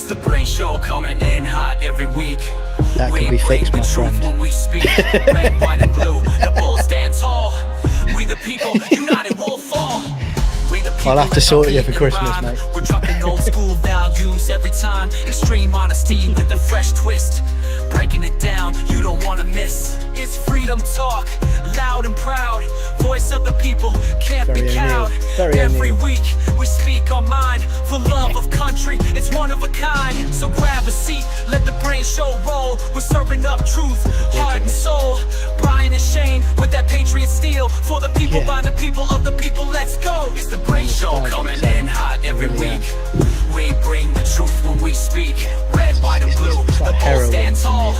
It's the Brain Show coming in hot every week. That could be fixed, my friend. When we speak, red, white, and blue, the bulls stand tall. We the people, united will fall. We the people. I'll have to sort you for Christmas, mate. We're dropping old school values every time. Extreme honesty with a fresh twist. Breaking it down, you don't want to miss. It's freedom talk, loud and proud. Voice of the people, can't be cowed. Every week, we speak our mind. For love of country, it's one of a kind. So grab a seat, let the Brain Show roll. We're serving up truth, heart and soul. Brian and Shane with that patriot steel. For the people, by the people, of the people, let's go. It's the Brain Show coming in hot every week. We bring the truth when we speak. Red, white, and blue, the bulls stand tall.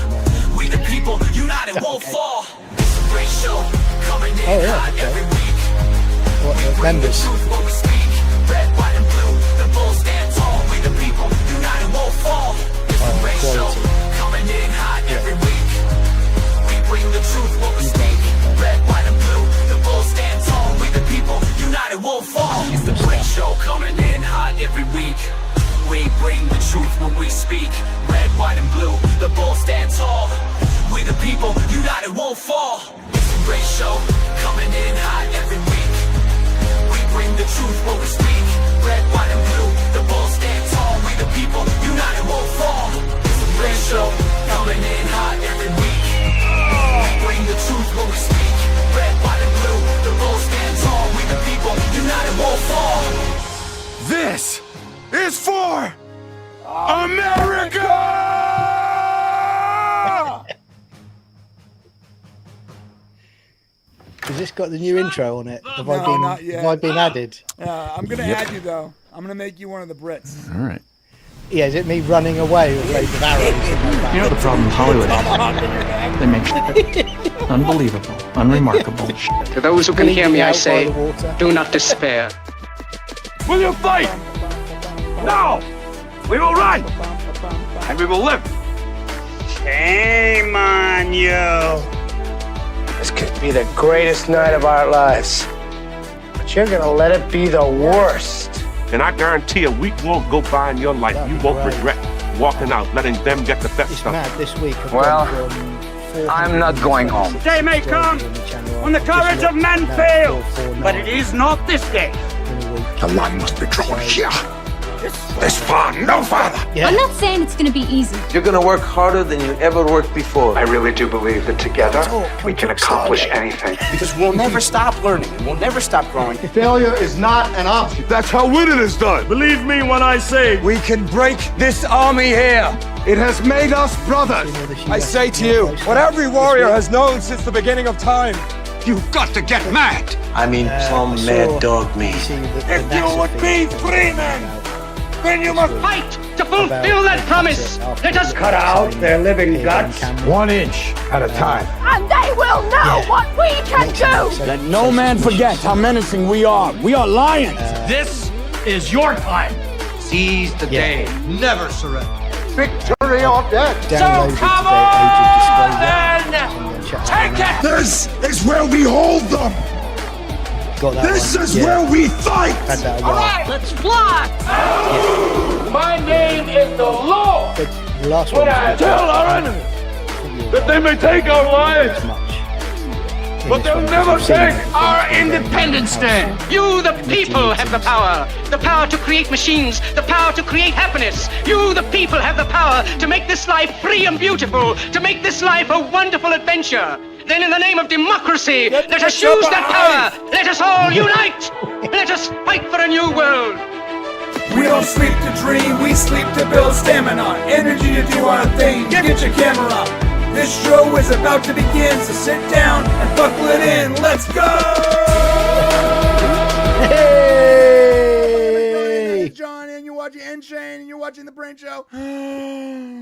We the people, united won't fall. It's the Brain Show coming in hot every week. We bring the truth when we speak. Red, white, and blue, the bulls stand tall. We the people, united won't fall. It's the Brain Show coming in hot every week. We bring the truth when we speak. Red, white, and blue, the bulls stand tall. We the people, united won't fall. It's the Brain Show coming in hot every week. We bring the truth when we speak. Red, white, and blue, the bulls stand tall. We the people, united won't fall. It's the Brain Show coming in hot every week. We bring the truth when we speak. Red, white, and blue, the bulls stand tall. We the people, united won't fall. It's the Brain Show coming in hot every week. We bring the truth when we speak. Red, white, and blue, the bulls stand tall. We the people, united won't fall. This is for America! Has this got the new intro on it? Have not yet. Have I been added? I'm going to add you, though. I'm going to make you one of the Brits. All right. Yeah, is it me running away with loads of arrows in my back? You know the problem with Hollywood is they make unbelievable, unremarkable shit. To those who can hear me, I Bleeding say, out by the water. do not despair. Will you fight? No! We will run! And we will live! Shame on you. This could be the greatest night of our lives. But you're gonna let it be the worst. And I guarantee a week won't go by in your life. That'd You be won't great. regret walking out, letting them get the best It's stuff. mad this week. I've Well, gone from 400 I'm not going home. The day may come when the courage of men fails, but it is not this day. The line must be drawn here. This far, no farther. Yeah. I'm not saying it's gonna be easy. You're gonna work harder than you ever worked before. I really do believe that together we can accomplish anything. Because we'll never stop learning and we'll never stop growing. Failure is not an option. That's how winning is done. Believe me when I say we can break this army here. It has made us brothers. I say to you, what every warrior has known since the beginning of time. You've got to get mad. I mean, plumb mad dog me. If you would be free men, then you must Fight to fulfill that promise. Let us cut out their living guts. 1 inch at a time. And they will know what we can do! Let no man forget how menacing we are. We are lions. This is your time. Seize the day. Never surrender. Victory or death. Downloaded come today, on, Agent Disclosure. Take it. This is where we hold them. Got that This one. is Yeah. where we fight. Had that a All while. right, let's fly. My name is the Lord. The last one. was good. our enemies that they may take our lives, Much. but they'll never take Our Independence Day. You, the people, have the power. The power to create machines. The power to create happiness. You, the people, have the power to make this life free and beautiful. To make this life a wonderful adventure. Then in the name of democracy, let us use that power. Let us all unite. Let us fight for a new world. We don't sleep to dream, we sleep to build stamina. Energy to do our thing, get your camera up. This show is about to begin, so sit down and buckle it in. Let's go! Hey! John, and you're watching and Shane, and you're watching The Brain Show.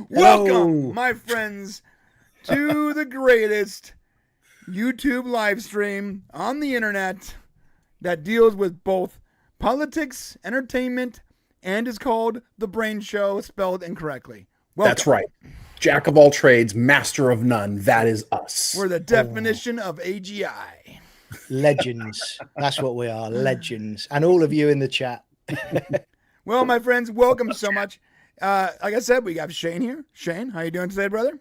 Welcome, my friends, to the greatest YouTube live stream on the internet that deals with both politics, entertainment, and is called The Brain Show, spelled incorrectly. Welcome. That's right. Jack of all trades, master of none. That is us. We're the definition of AGI. Legends. That's what we are. Legends. And all of you in the chat. Well, my friends, welcome so much. Like I said, we got Shane here. Shane, how you doing today, brother?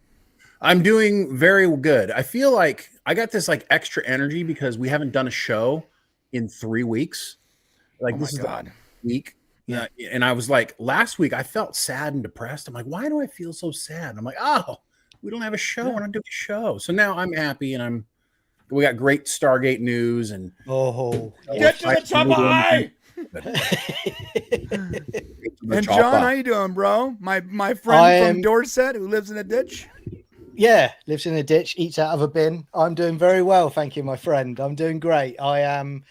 I'm doing very good. I feel like I got this like extra energy because we haven't done a show in 3 weeks. Like this is the week. Yeah. And I was like, last week I felt sad and depressed. I'm like, why do I feel so sad? And I'm like, oh, we don't have a show. We're not doing a show. So now I'm happy and we got great Stargate news and get to the top high. And John, how you doing, bro? My friend from Dorset who lives in a ditch. Yeah, lives in a ditch, eats out of a bin. I'm doing very well, thank you, my friend. I'm doing great. I am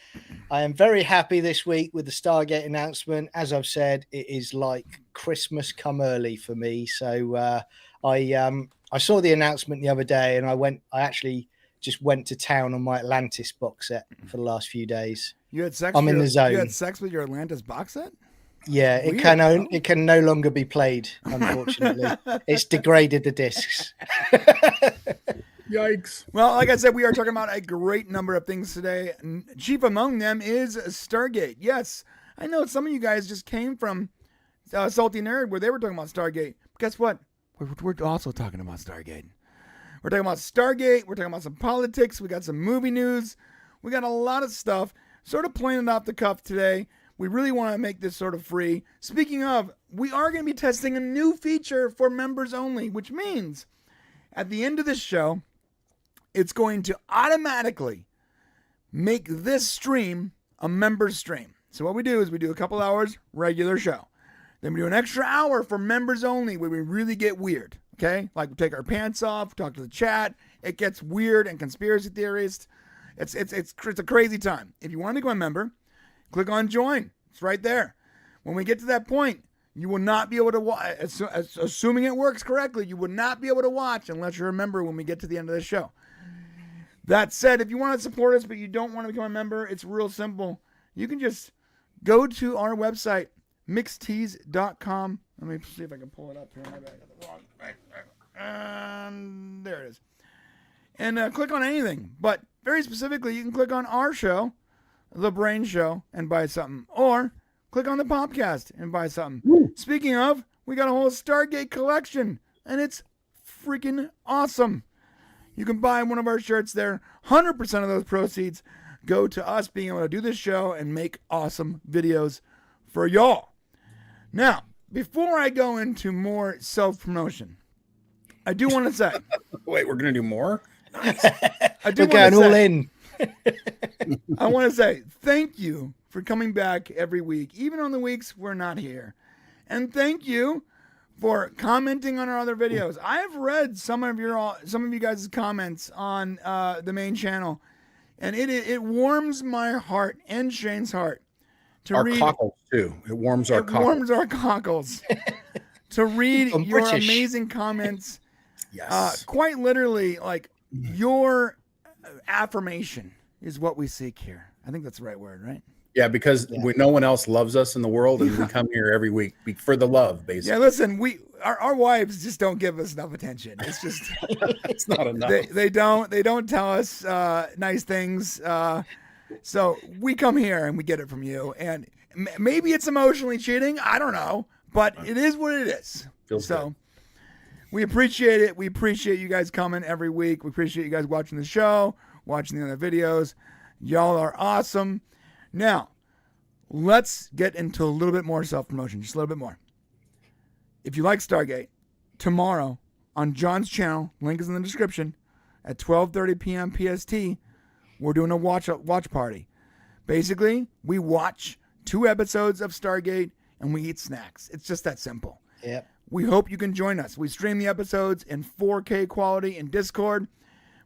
very happy this week with the Stargate announcement. As I've said, it is like Christmas come early for me. So I saw the announcement the other day, and I actually just went to town on my Atlantis box set for the last few days. You had sex. I'm in the zone. You had sex with your Atlantis box set? Yeah, it can no longer be played, unfortunately. It's degraded the discs. Yikes. Well, like I said, we are talking about a great number of things today. Chief among them is Stargate. Yes, I know some of you guys just came from Salty Nerd where they were talking about Stargate. Guess what? We're also talking about Stargate. We're talking about Stargate. We're talking about some politics. We got some movie news. We got a lot of stuff sort of playing it off the cuff today. We really want to make this sort of free. Speaking of, we are going to be testing a new feature for members only, which means at the end of this show, it's going to automatically make this stream a member stream. So what we do is we do a couple hours regular show. Then we do an extra hour for members only where we really get weird. Okay? Like we take our pants off, talk to the chat. It gets weird and conspiracy theorists. It's a crazy time. If you want to become a member, click on join. It's right there. When we get to that point, you will not be able to watch, assuming it works correctly, you will not be able to watch unless you're a member when we get to the end of the show. That said, if you want to support us but you don't want to become a member, it's real simple. You can just go to our website, mixtees.com. Let me see if I can pull it up here. Maybe I got the wrong thing. And there it is. And click on anything. But very specifically, you can click on our show, The BRANE Show, and buy something. Or click on the podcast and buy something. Woo. Speaking of, we got a whole Stargate collection, and it's freaking awesome. You can buy one of our shirts there. 100% of those proceeds go to us being able to do this show and make awesome videos for y'all. Now, before I go into more self-promotion, I do want to say... Wait, we're going to do more? Nice. We're going all in. I want to say thank you for coming back every week, even on the weeks we're not here. And thank you for commenting on our other videos. I have read some of you guys' comments on the main channel, and it warms my heart and Shane's heart to our read. Cockles too. It warms our cockles. Warms our cockles to read your amazing comments. Yes. Quite literally, like your affirmation is what we seek here. I think that's the right word, right? Yeah, because no one else loves us in the world, and we come here every week for the love, basically. Yeah, listen, our wives just don't give us enough attention. It's just it's not enough. They don't tell us nice things. So we come here and we get it from you, and maybe it's emotionally cheating. I don't know, but it is what it is. Feels so. Good. We appreciate it. We appreciate you guys coming every week. We appreciate you guys watching the show, watching the other videos. Y'all are awesome. Now, let's get into a little bit more self-promotion, just a little bit more. If you like Stargate, tomorrow on John's channel, link is in the description, at 12:30 p.m. PST, we're doing a watch party. Basically, we watch 2 episodes of Stargate and we eat snacks. It's just that simple. Yep. We hope you can join us. We stream the episodes in 4K quality in Discord.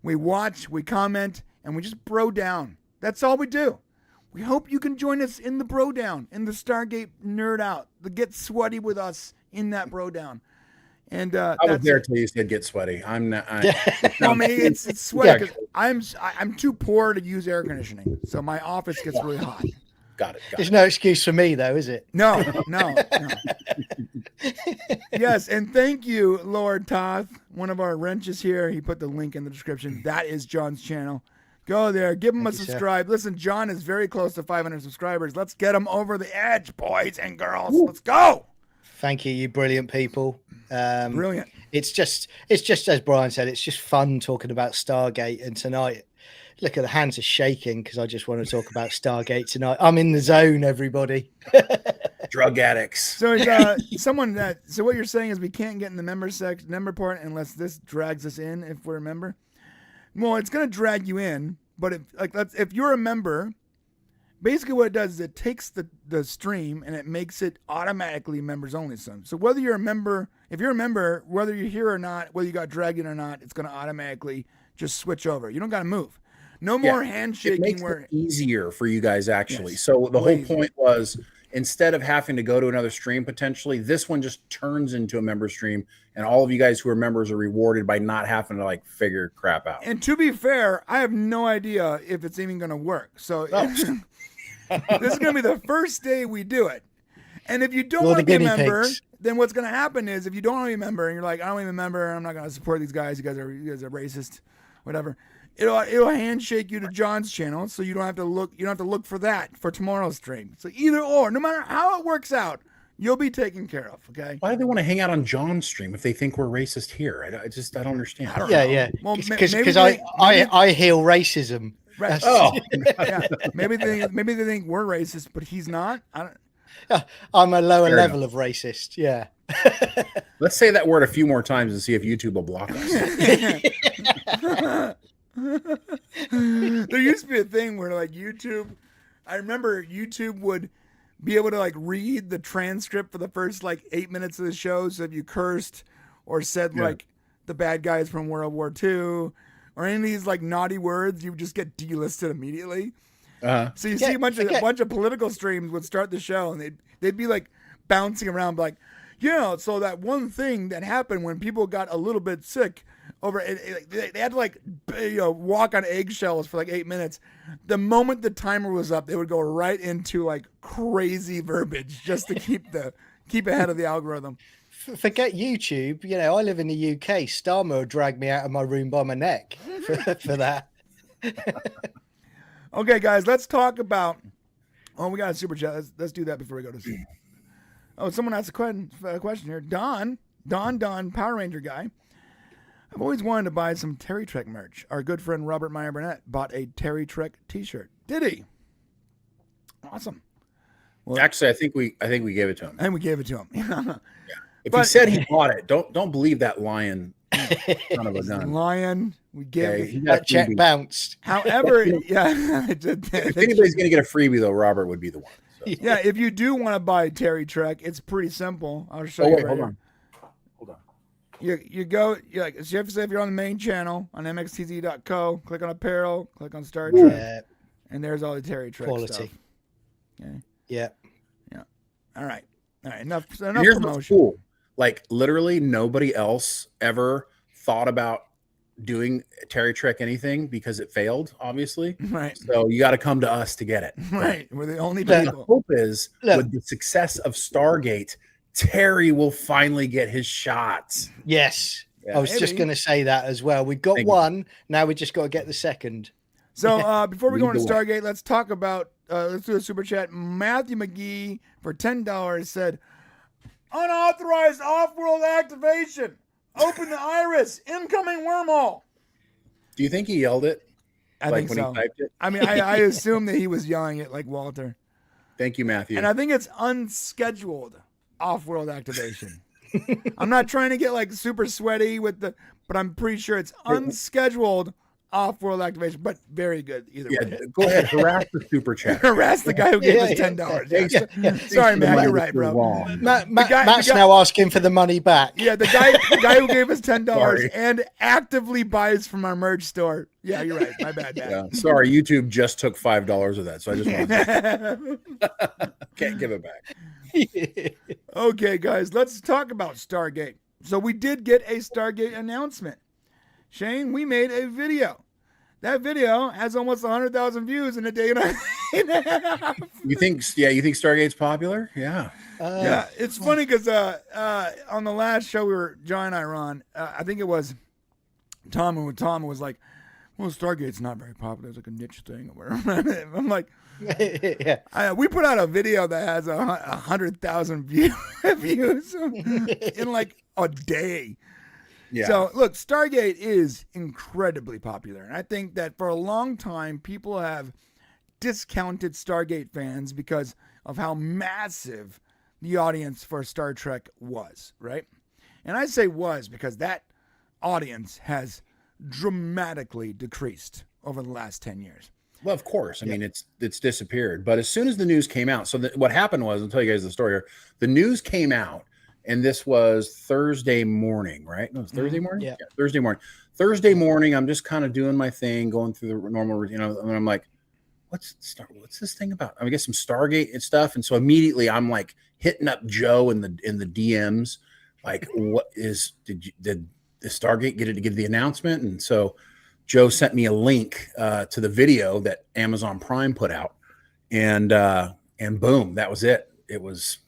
We watch, we comment, and we just bro down. That's all we do. We hope you can join us in the bro down, in the Stargate nerd out, the get sweaty with us in that bro down. And I was there till you said get sweaty. I'm not. No, man, it's sweaty. I'm too poor to use air conditioning, so my office gets really hot. Got it. There's no excuse for me, though, is it? No. Yes, and thank you, Lord Toth. One of our wrenches here. He put the link in the description. That is John's channel. Go there. Give him a subscribe. Listen, John is very close to 500 subscribers. Let's get him over the edge, boys and girls. Let's go. Thank you, you brilliant people. Brilliant. It's just as Brian said, it's just fun talking about Stargate. And tonight, look at the hands are shaking because I just want to talk about Stargate tonight. I'm in the zone, everybody. Drug addicts. So so what you're saying is we can't get in the member part unless this drags us in if we're a member. Well, it's gonna drag you in, but if you're a member, basically what it does is it takes the stream and it makes it automatically members only. So whether you're a member, if you're a member, whether you're here or not, whether you got dragged in or not, it's gonna automatically just switch over. You don't gotta move. No more handshaking. It makes it easier for you guys, actually. Yes. So the whole Easier. point was, instead of having to go to another stream potentially, this one just turns into a member stream, and all of you guys who are members are rewarded by not having to like figure crap out. And to be fair, I have no idea if it's even going to work. So this is going to be the first day we do it. And if you don't want to be a member, then what's going to happen is if you don't want to be a member and you're like, I don't even remember, I'm not going to support these guys. You guys are racist, whatever. It'll handshake you to John's channel, so you don't have to look for that for tomorrow's stream. So either or, no matter how it works out, you'll be taken care of. Okay. Why do they want to hang out on John's stream if they think we're racist here? I don't understand. I don't know. Yeah. Well, Because I heal racism. Right. Oh, yeah. Maybe they think we're racist, but he's not. I'm a lower Fair level of racist. Yeah. Let's say that word a few more times and see if YouTube will block us. There used to be a thing where like YouTube, I remember YouTube would be able to like read the transcript for the first like 8 minutes of the show. So if you cursed or said like the bad guys from World War II or any of these like naughty words, you would just get delisted immediately. So you see a bunch of political streams would start the show and they'd be like bouncing around like, yeah, so that one thing that happened when people got a little bit sick over they had to like walk on eggshells for like 8 minutes. The moment the timer was up, they would go right into like crazy verbiage just to keep ahead of the algorithm. Forget YouTube. You know, I live in the UK. Starmer would drag me out of my room by my neck for that. Okay, guys, let's talk about. Oh, we got a super chat. Let's do that before we go to sleep. Oh, someone asked a question here. Don, Power Ranger guy. I've always wanted to buy some Terry Trek merch. Our good friend Robert Meyer Burnett bought a Terry Trek T-shirt. Did he? Awesome. Well, actually, I think we gave it to him. And we gave it to him. Yeah. If he said he bought it, don't believe that lion. Son of a gun. Lion. We gave that check bounced. However, yeah. If anybody's gonna get a freebie though, Robert would be the one. So. Yeah, if you do want to buy Terry Trek, it's pretty simple. I'll show you. Hold on. You go, so you have to say if you're on the main channel on mxtz.co, click on apparel, click on Star Trek, and there's all the Terry Trek quality stuff. Okay. Yeah. All right. Enough Here's promotion. what's cool. Like literally nobody else ever thought about doing Terry Trek anything because it failed, obviously. Right. So you got to come to us to get it. Right. We're the only The people. hope is with the success of Stargate, Terry will finally get his shots. Yes. Yeah. I was just going to say that as well. We've got one. Now we just got to get the second. So before we go into Stargate, let's talk about, let's do a super chat. Matthew McGee for $10 said, unauthorized off-world activation. Open the iris. Incoming wormhole. Do you think he yelled it? I think when so. he typed it? I mean, I assume that he was yelling it like Walter. Thank you, Matthew. And I think it's unscheduled off-world activation. I'm not trying to get like super sweaty but I'm pretty sure it's unscheduled off-world activation, but very good either way. Go ahead, harass the super chat. Harass the guy who gave us $10. Sorry, Matt, you're right, bro. Matt's now asking for the money back. Yeah, the guy who gave us $10 and actively buys from our merch store. Yeah, you're right. My bad, Matt. Yeah, sorry, YouTube just took $5 of that, so I just wanted can't give it back. Okay, guys, let's talk about Stargate. So we did get a Stargate announcement. Shane, we made a video. That video has almost 100,000 views in a day and a half. You think Stargate's popular? Yeah. Yeah, it's funny because on the last show John and I were on, I think it was Tom was like, well, Stargate's not very popular. It's like a niche thing or whatever. I'm like, yeah. We put out a video that has 100,000 views in like a day. Yeah. So look, Stargate is incredibly popular. And I think that for a long time, people have discounted Stargate fans because of how massive the audience for Star Trek was, right? And I say was because that audience has dramatically decreased over the last 10 years. Well, of course. I mean, it's disappeared. But as soon as the news came out, so what happened was, I'll tell you guys the story here. The news came out, and this was Thursday morning, right? No, it was Thursday morning? Yeah. Thursday morning. Thursday morning, I'm just kind of doing my thing, going through the normal, and I'm like, what's this thing about? I guess some Stargate and stuff. And so immediately I'm like hitting up Joe in the DMs, like, what is, did the Stargate get the announcement? And so Joe sent me a link to the video that Amazon Prime put out, and boom, that was it. It was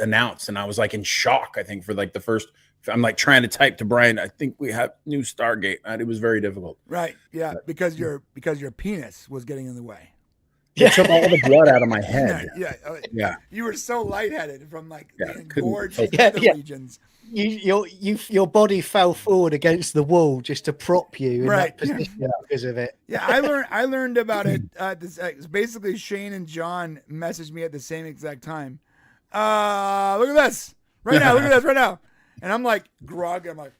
announced, and I was like in shock. I think for like the first, I'm like trying to type to Brian, I think we have new Stargate. It was very difficult. Right. Yeah. Because your penis was getting in the way. It took all the blood out of my head. Yeah. You were so lightheaded from like the engorged regions. Your body fell forward against the wall just to prop you in that position because of it. Yeah, I learned about it. Basically, Shane and John messaged me at the same exact time. Look at this right now. Look at this right now. And I'm like grog. I'm like,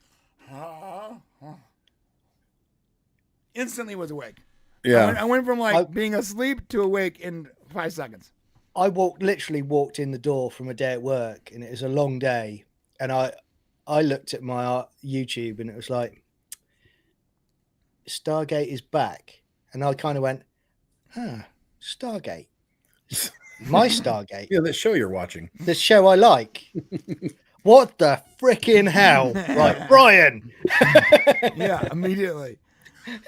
instantly was awake. Yeah, I went from like being asleep to awake in 5 seconds. I literally walked in the door from a day at work, and it was a long day. And I looked at my YouTube, and it was like, Stargate is back. And I kind of went, Stargate. My Stargate. Yeah, the show you're watching. The show I like. What the freaking hell? Right, Brian. Yeah, immediately.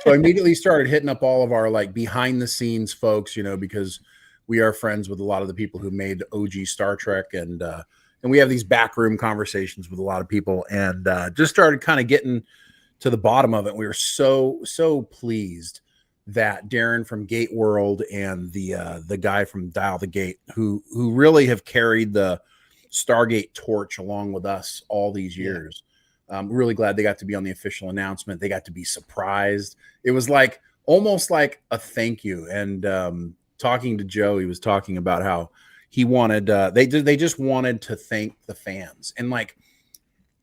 So I immediately started hitting up all of our like behind the scenes folks, because we are friends with a lot of the people who made OG Star Trek, and we have these backroom conversations with a lot of people, and just started kind of getting to the bottom of it. We were so pleased that Darren from Gate World and the guy from Dial the Gate, who really have carried the Stargate torch along with us all these years. Really glad they got to be on the official announcement. They got to be surprised. It was like almost like a thank you. And talking to Joe, he was talking about how he wanted they just wanted to thank the fans. And like,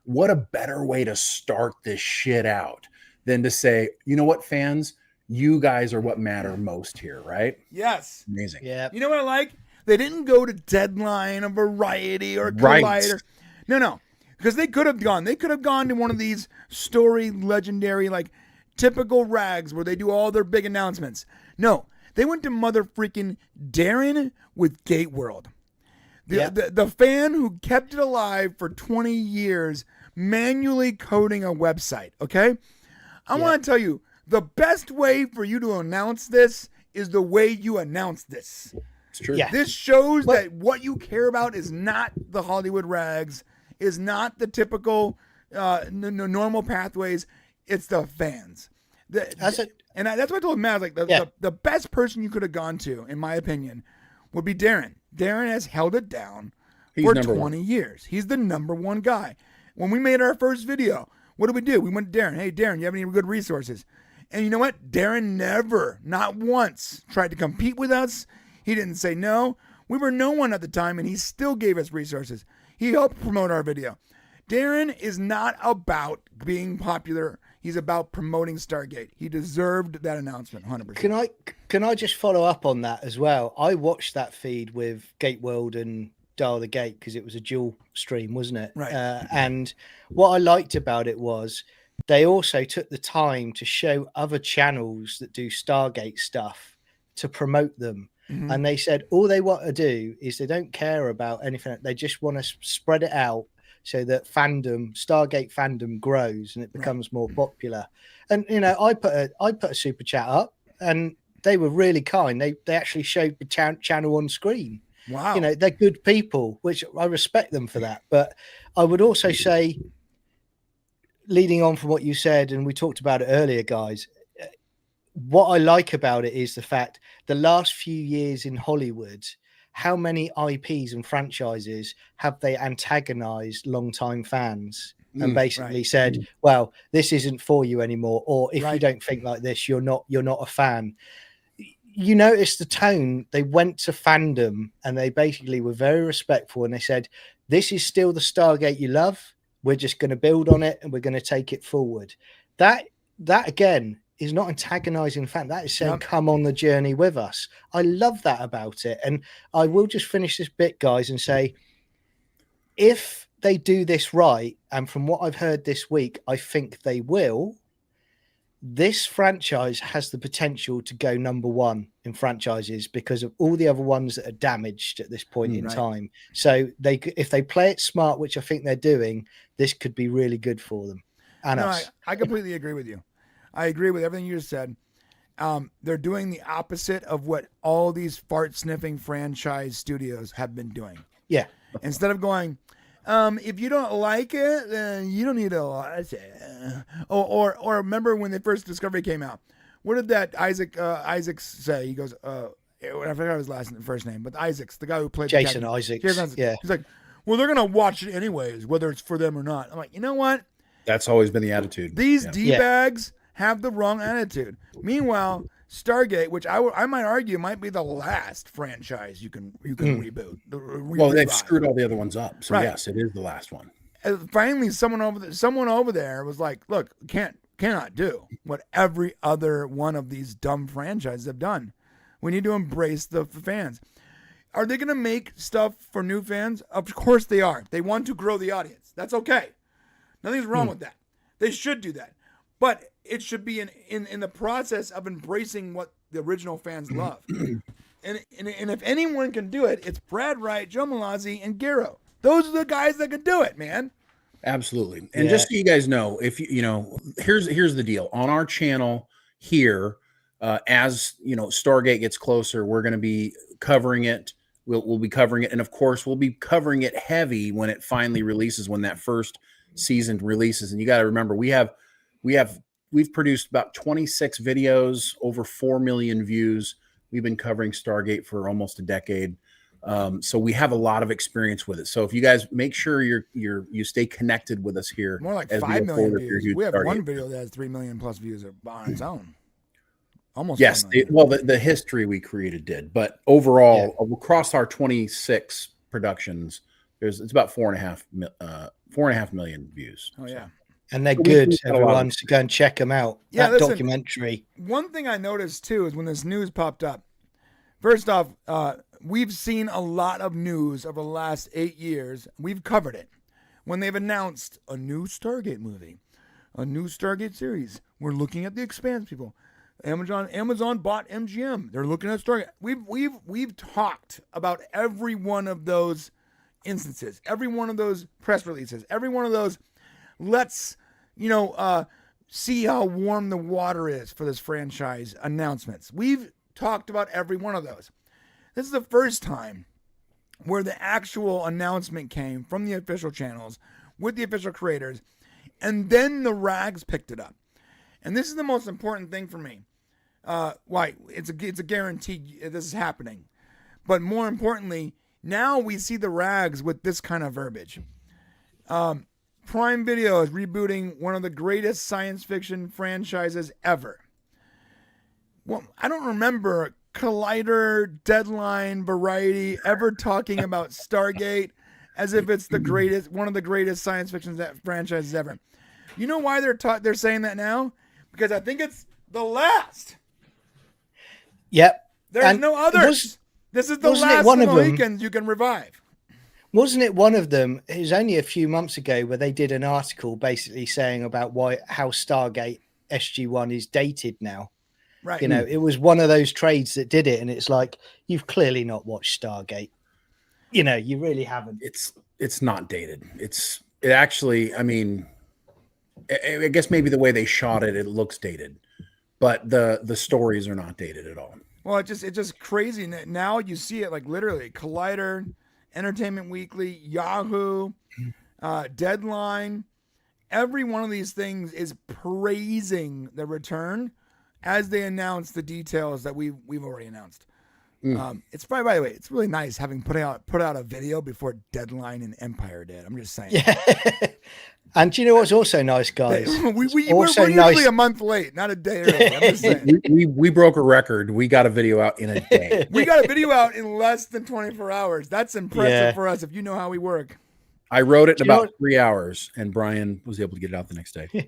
what a better way to start this shit out than to say, you know what, fans, you guys are what matter most here, right? Yes. Amazing. Yeah. You know what I like? They didn't go to Deadline or Variety or Collider. No. Because they could have gone. They could have gone to one of these story legendary, like typical rags where they do all their big announcements. No, they went to mother freaking Darren with Gate World. The fan who kept it alive for 20 years manually coding a website, okay? I want to tell you, the best way for you to announce this is the way you announce this. It's true. Yeah. This shows that what you care about is not the Hollywood rags, is not the typical normal pathways. It's the fans. That's what I told Matt. Like the best person you could have gone to, in my opinion, would be Darren. Darren has held it down for 20 years. He's the number one guy. When we made our first video, what did we do? We went to Darren. Hey, Darren, you have any good resources? And you know what? Darren never, not once, tried to compete with us. He didn't say no. We were no one at the time, and he still gave us resources. He helped promote our video. Darren is not about being popular. He's about promoting Stargate. He deserved that announcement, 100%. Can I just follow up on that as well? I watched that feed with Gate World and Dial the Gate because it was a dual stream, wasn't it? Right. And what I liked about it was they also took the time to show other channels that do Stargate stuff to promote them. Mm-hmm. And they said all they want to do is they don't care about anything. They just want to spread it out so that Stargate fandom grows and it becomes more popular. And I put a super chat up, and they were really kind. They actually showed the channel on screen. Wow. They're good people, which I respect them for that. But I would also say, leading on from what you said, and we talked about it earlier, guys, what I like about it is the fact the last few years in Hollywood, how many IPs and franchises have they antagonized longtime fans and basically said, well, this isn't for you anymore, or if you don't think like this, you're not a fan. You notice the tone. They went to fandom and they basically were very respectful, and they said, this is still the Stargate you love. We're just going to build on it and we're going to take it forward. That again is not antagonizing fan. That is saying, come on the journey with us. I love that about it. And I will just finish this bit, guys, and say, if they do this right, and from what I've heard this week, I think they will, this franchise has the potential to go number one in franchises because of all the other ones that are damaged at this point in time. So if they play it smart, which I think they're doing, this could be really good for them. And I completely agree with you. I agree with everything you just said. They're doing the opposite of what all these fart sniffing franchise studios have been doing. Yeah. Instead of going, if you don't like it, then you don't need to watch it. Or remember when the first Discovery came out? What did that Isaacs say? He goes, I forgot his first name, but Isaacs, the guy who played Jason Isaacs. Yeah. He's like, well, they're gonna watch it anyways, whether it's for them or not. I'm like, you know what? That's always been the attitude. These D-bags have the wrong attitude. Meanwhile, Stargate, which I might argue might be the last franchise you can reboot. Well, they've screwed all the other ones up, so yes, it is the last one. Finally, someone over there was like, "Look, cannot do what every other one of these dumb franchises have done. We need to embrace the fans." Are they going to make stuff for new fans? Of course they are. They want to grow the audience. That's okay. Nothing's wrong with that. They should do that. But it should be in the process of embracing what the original fans love. and if anyone can do it, it's Brad Wright, Joe Malazzi, and Gero. Those are the guys that can do it, man. Absolutely. And just so you guys know, if here's the deal. On our channel here, as Stargate gets closer, we're going to be covering it. We'll be covering it, and of course, we'll be covering it heavy when it finally releases, when that first season releases. And you got to remember, we've produced about 26 videos, over 4 million views. We've been covering Stargate for almost a decade. So we have a lot of experience with it. So if you guys make sure you stay connected with us here. More like 5 million views. We have one video that has 3 million plus views on its own. Almost. Yes. The history we created did, but overall across our 26 productions, it's about 4.5 million views. Oh yeah. So. And they're good, everyone, so go and check them out. Yeah, that documentary. One thing I noticed too is when this news popped up, first off, we've seen a lot of news over the last 8 years. We've covered it. When they've announced a new Stargate movie, a new Stargate series, we're looking at the Expanse people. Amazon bought MGM. They're looking at Stargate. We've talked about every one of those instances, every one of those press releases, every one of those. Let's, see how warm the water is for this franchise announcements. We've talked about every one of those. This is the first time where the actual announcement came from the official channels with the official creators, and then the rags picked it up. And this is the most important thing for me. Why? It's a guarantee this is happening. But more importantly, now we see the rags with this kind of verbiage. Prime Video is rebooting one of the greatest science fiction franchises ever. Well, I don't remember Collider, Deadline, Variety ever talking about Stargate as if it's one of the greatest science fiction franchises ever. You know why they're saying that now? Because I think it's the last. Yep. There's no others. This is the last one of the weekends you can revive. Wasn't it one of them? It was only a few months ago where they did an article basically saying about how Stargate SG-1 is dated now. Right. It was one of those trades that did it, and it's like, you've clearly not watched Stargate. You really haven't. It's not dated. It actually, I mean, I guess maybe the way they shot it looks dated, but the stories are not dated at all. Well, it's just crazy. Now you see it like literally Collider, Entertainment Weekly, Yahoo, Deadline. Every one of these things is praising the return as they announce the details that we've already announced. It's probably, by the way, it's really nice having put out a video before Deadline and Empire did. I'm just saying. Yeah. And do you know what's also nice, guys? we're usually a month late, not a day early. I'm just saying. we broke a record. We got a video out in a day. We got a video out in less than 24 hours. That's impressive for us if you know how we work. I wrote it in about 3 hours, and Brian was able to get it out the next day. Do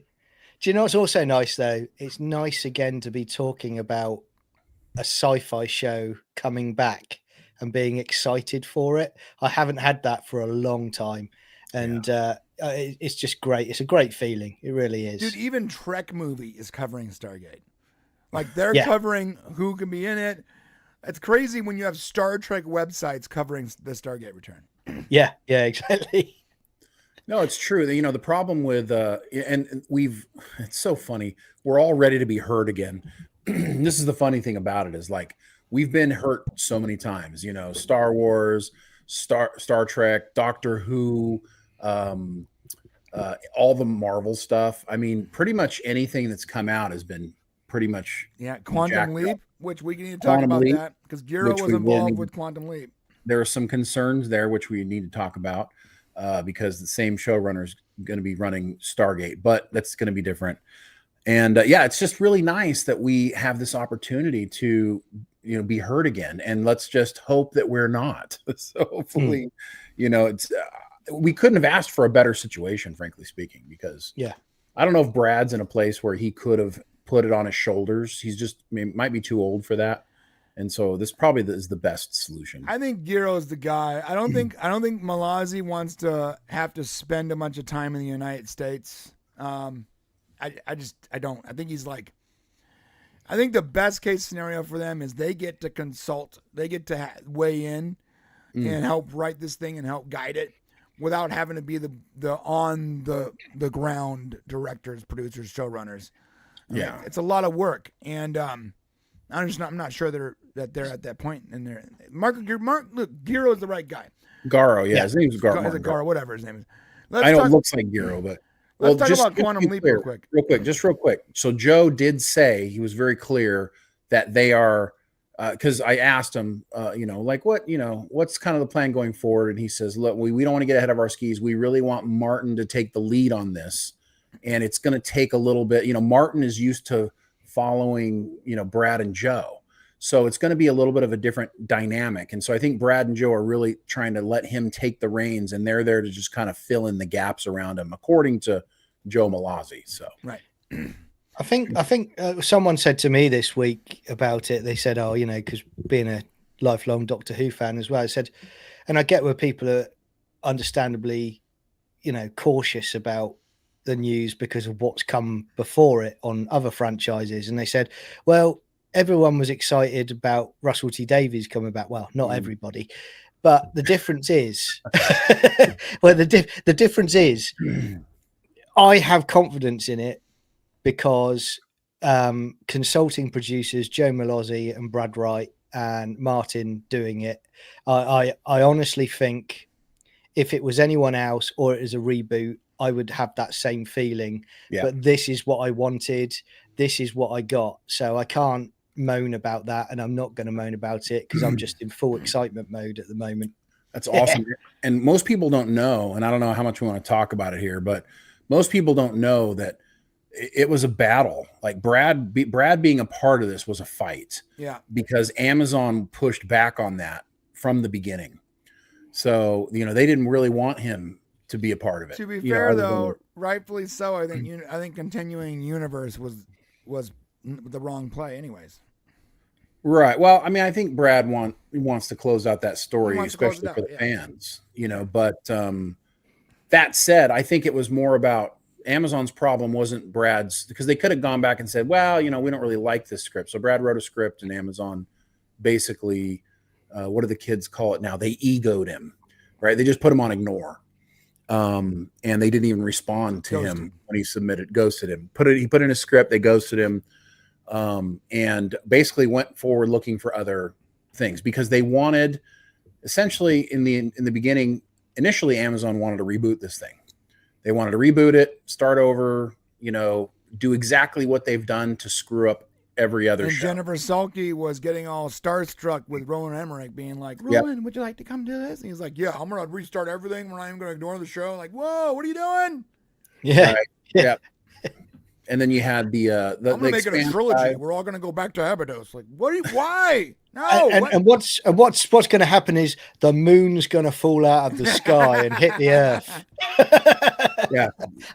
you know what's also nice, though? It's nice again to be talking about a sci-fi show coming back and being excited for it. I haven't had that for a long time. And it's just great. It's a great feeling. It really is. Dude, even Trek movie is covering Stargate. Like they're covering who can be in it. It's crazy when you have Star Trek websites covering the Stargate return. Yeah, exactly. No, it's true. You know, the problem with it's so funny. We're all ready to be hurt again. This is the funny thing about it is like we've been hurt so many times, you know, Star Wars, Star Trek, Doctor Who, all the Marvel stuff. I mean, pretty much anything that's come out has been pretty much Quantum Leap, which we need to talk about that because Giro was involved with Quantum Leap. There are some concerns there which we need to talk about because the same showrunner is going to be running Stargate, but that's going to be different. And it's just really nice that we have this opportunity to, you know, be heard again. And let's just hope that we're not. So hopefully, you know, it's we couldn't have asked for a better situation, frankly speaking, because I don't know if Brad's in a place where he could have put it on his shoulders. He's just might be too old for that. And so this probably is the best solution. I think Giro's the guy. I don't think Malazzi wants to have to spend a bunch of time in the United States. I don't. I think he's like, I think the best case scenario for them is they get to consult, they get to weigh in and help write this thing and help guide it without having to be the on the ground directors, producers, showrunners. It's a lot of work, and I'm not sure that they're at that point. And they're look, Giro is the right guy. Garo, his name's Garo. Garo, whatever his name is. I know it looks like Giro, but. Let's talk about Quantum Leap real quick. Real quick. So Joe did say, he was very clear that they are, because I asked him, you know, like what's kind of the plan going forward? And he says, look, we don't want to get ahead of our skis. We really want Martin to take the lead on this. And it's going to take a little bit, you know, Martin is used to following, you know, Brad and Joe. So it's going to be a little bit of a different dynamic. And so I think Brad and Joe are really trying to let him take the reins, and they're there to just kind of fill in the gaps around him, according to Joe Malazzi. So, right. I think someone said to me this week about it. They said, oh, you know, because being a lifelong Doctor Who fan as well, I said, and I get where people are understandably, you know, cautious about the news because of what's come before it on other franchises. And they said, well, everyone was excited about Russell T Davies coming back. Well, not everybody, but the difference is, the difference is, I have confidence in it because consulting producers Joe Malazzi and Brad Wright and Martin doing it. I honestly think if it was anyone else or it was a reboot, I would have that same feeling. But this is what I wanted. This is what I got. So I can't moan about that, and I'm not going to moan about it because I'm just in full excitement mode at the moment. That's awesome. And most people don't know, and I don't know how much we want to talk about it here, but most people don't know that it was a battle. Like Brad being a part of this was a fight. Because Amazon pushed back on that from the beginning. So, you know, they didn't really want him to be a part of it. To be fair, though, rightfully so. I think continuing universe was the wrong play anyways. Right. Well, I mean, I think Brad wants to close out that story, especially for the fans, you know, but that said, I think it was more about Amazon's problem wasn't Brad's, because they could have gone back and said, well, you know, we don't really like this script. So Brad wrote a script and Amazon basically, what do the kids call it now? They egoed him, right? They just put him on ignore. And they didn't even respond to him when he ghosted him. He put in a script, they ghosted him. And basically went forward looking for other things because they wanted, essentially in the beginning, initially Amazon wanted to reboot this thing. They wanted to reboot it, start over, you know, do exactly what they've done to screw up every other and show. Jennifer Salke was getting all starstruck with Roland Emmerich, being like, Roland, would you like to come do this? And he's like, yeah, I'm going to restart everything. We're not even going to ignore the show. Like, whoa, what are you doing? Yeah. Right. Yeah. And then you had the I'm going to make it a trilogy. guy. We're all going to go back to Abydos. Like, why? No. And what's going to happen is the moon's going to fall out of the sky and hit the earth. Yeah.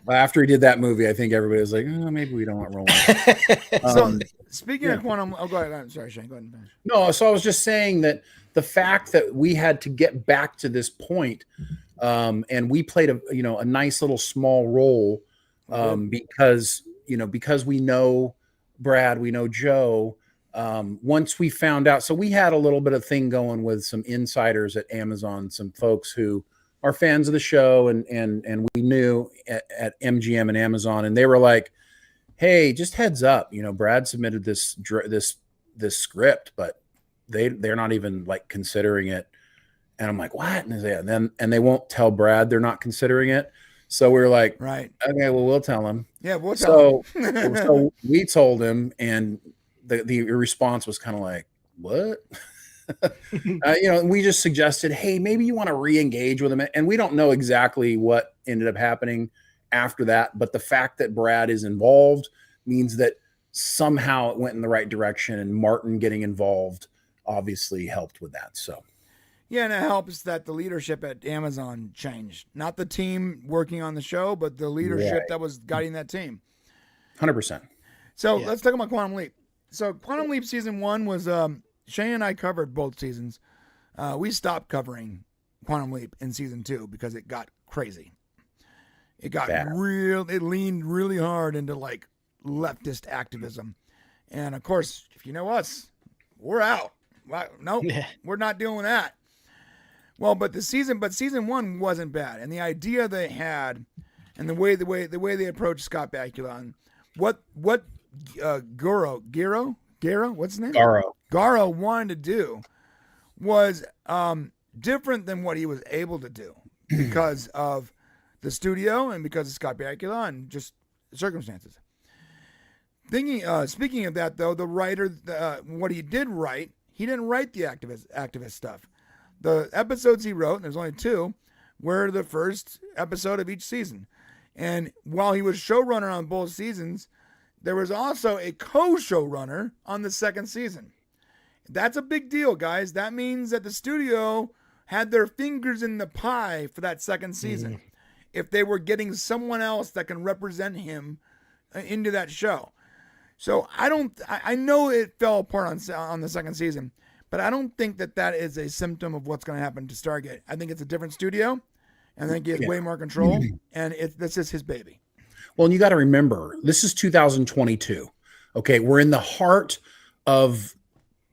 After he did that movie, I think everybody was like, oh, maybe we don't want Roland. So speaking of quantum, go ahead. I'm sorry, Shane. Go ahead and finish. No, so I was just saying that the fact that we had to get back to this point, and we played a nice little small role, because we know Brad, we know Joe. Once we found out, so we had a little bit of thing going with some insiders at Amazon, some folks who are fans of the show, and we knew at MGM and Amazon, and they were like, hey, just heads up, Brad submitted this script, but they're not even like considering it. And I'm like, what? And they won't tell Brad they're not considering it. So we were like, right, okay, well, we'll tell him. Yeah, we'll tell him. So we told him, and the response was kind of like, what? We just suggested, hey, maybe you want to re-engage with him. And we don't know exactly what ended up happening after that, but the fact that Brad is involved means that somehow it went in the right direction, and Martin getting involved obviously helped with that. So yeah, and it helps that the leadership at Amazon changed. Not the team working on the show, but the leadership that was guiding that team. 100%. So let's talk about Quantum Leap. So Quantum Leap season 1 was Shane and I covered both seasons. We stopped covering Quantum Leap in season 2 because it got crazy. It got it leaned really hard into like leftist activism. And of course, if you know us, we're out. No, we're not doing that. Well, but season 1 wasn't bad. And the idea they had and the way they approached Scott Bakula, what Garo, what's his name? Garo wanted to do was different than what he was able to do because of the studio and because of Scott Bakula and just circumstances. Speaking of that, though, the writer, what he did write, he didn't write the activist stuff. The episodes he wrote, and there's only 2, were the first episode of each season. And while he was showrunner on both seasons, there was also a co-showrunner on the second season. That's a big deal, guys. That means that the studio had their fingers in the pie for that second season. If they were getting someone else that can represent him into that show. So I know it fell apart on the second season, but I don't think that is a symptom of what's going to happen to Stargate. I think it's a different studio, and I think he has way more control, and this is his baby. Well, and you got to remember, this is 2022. Okay, we're in the heart of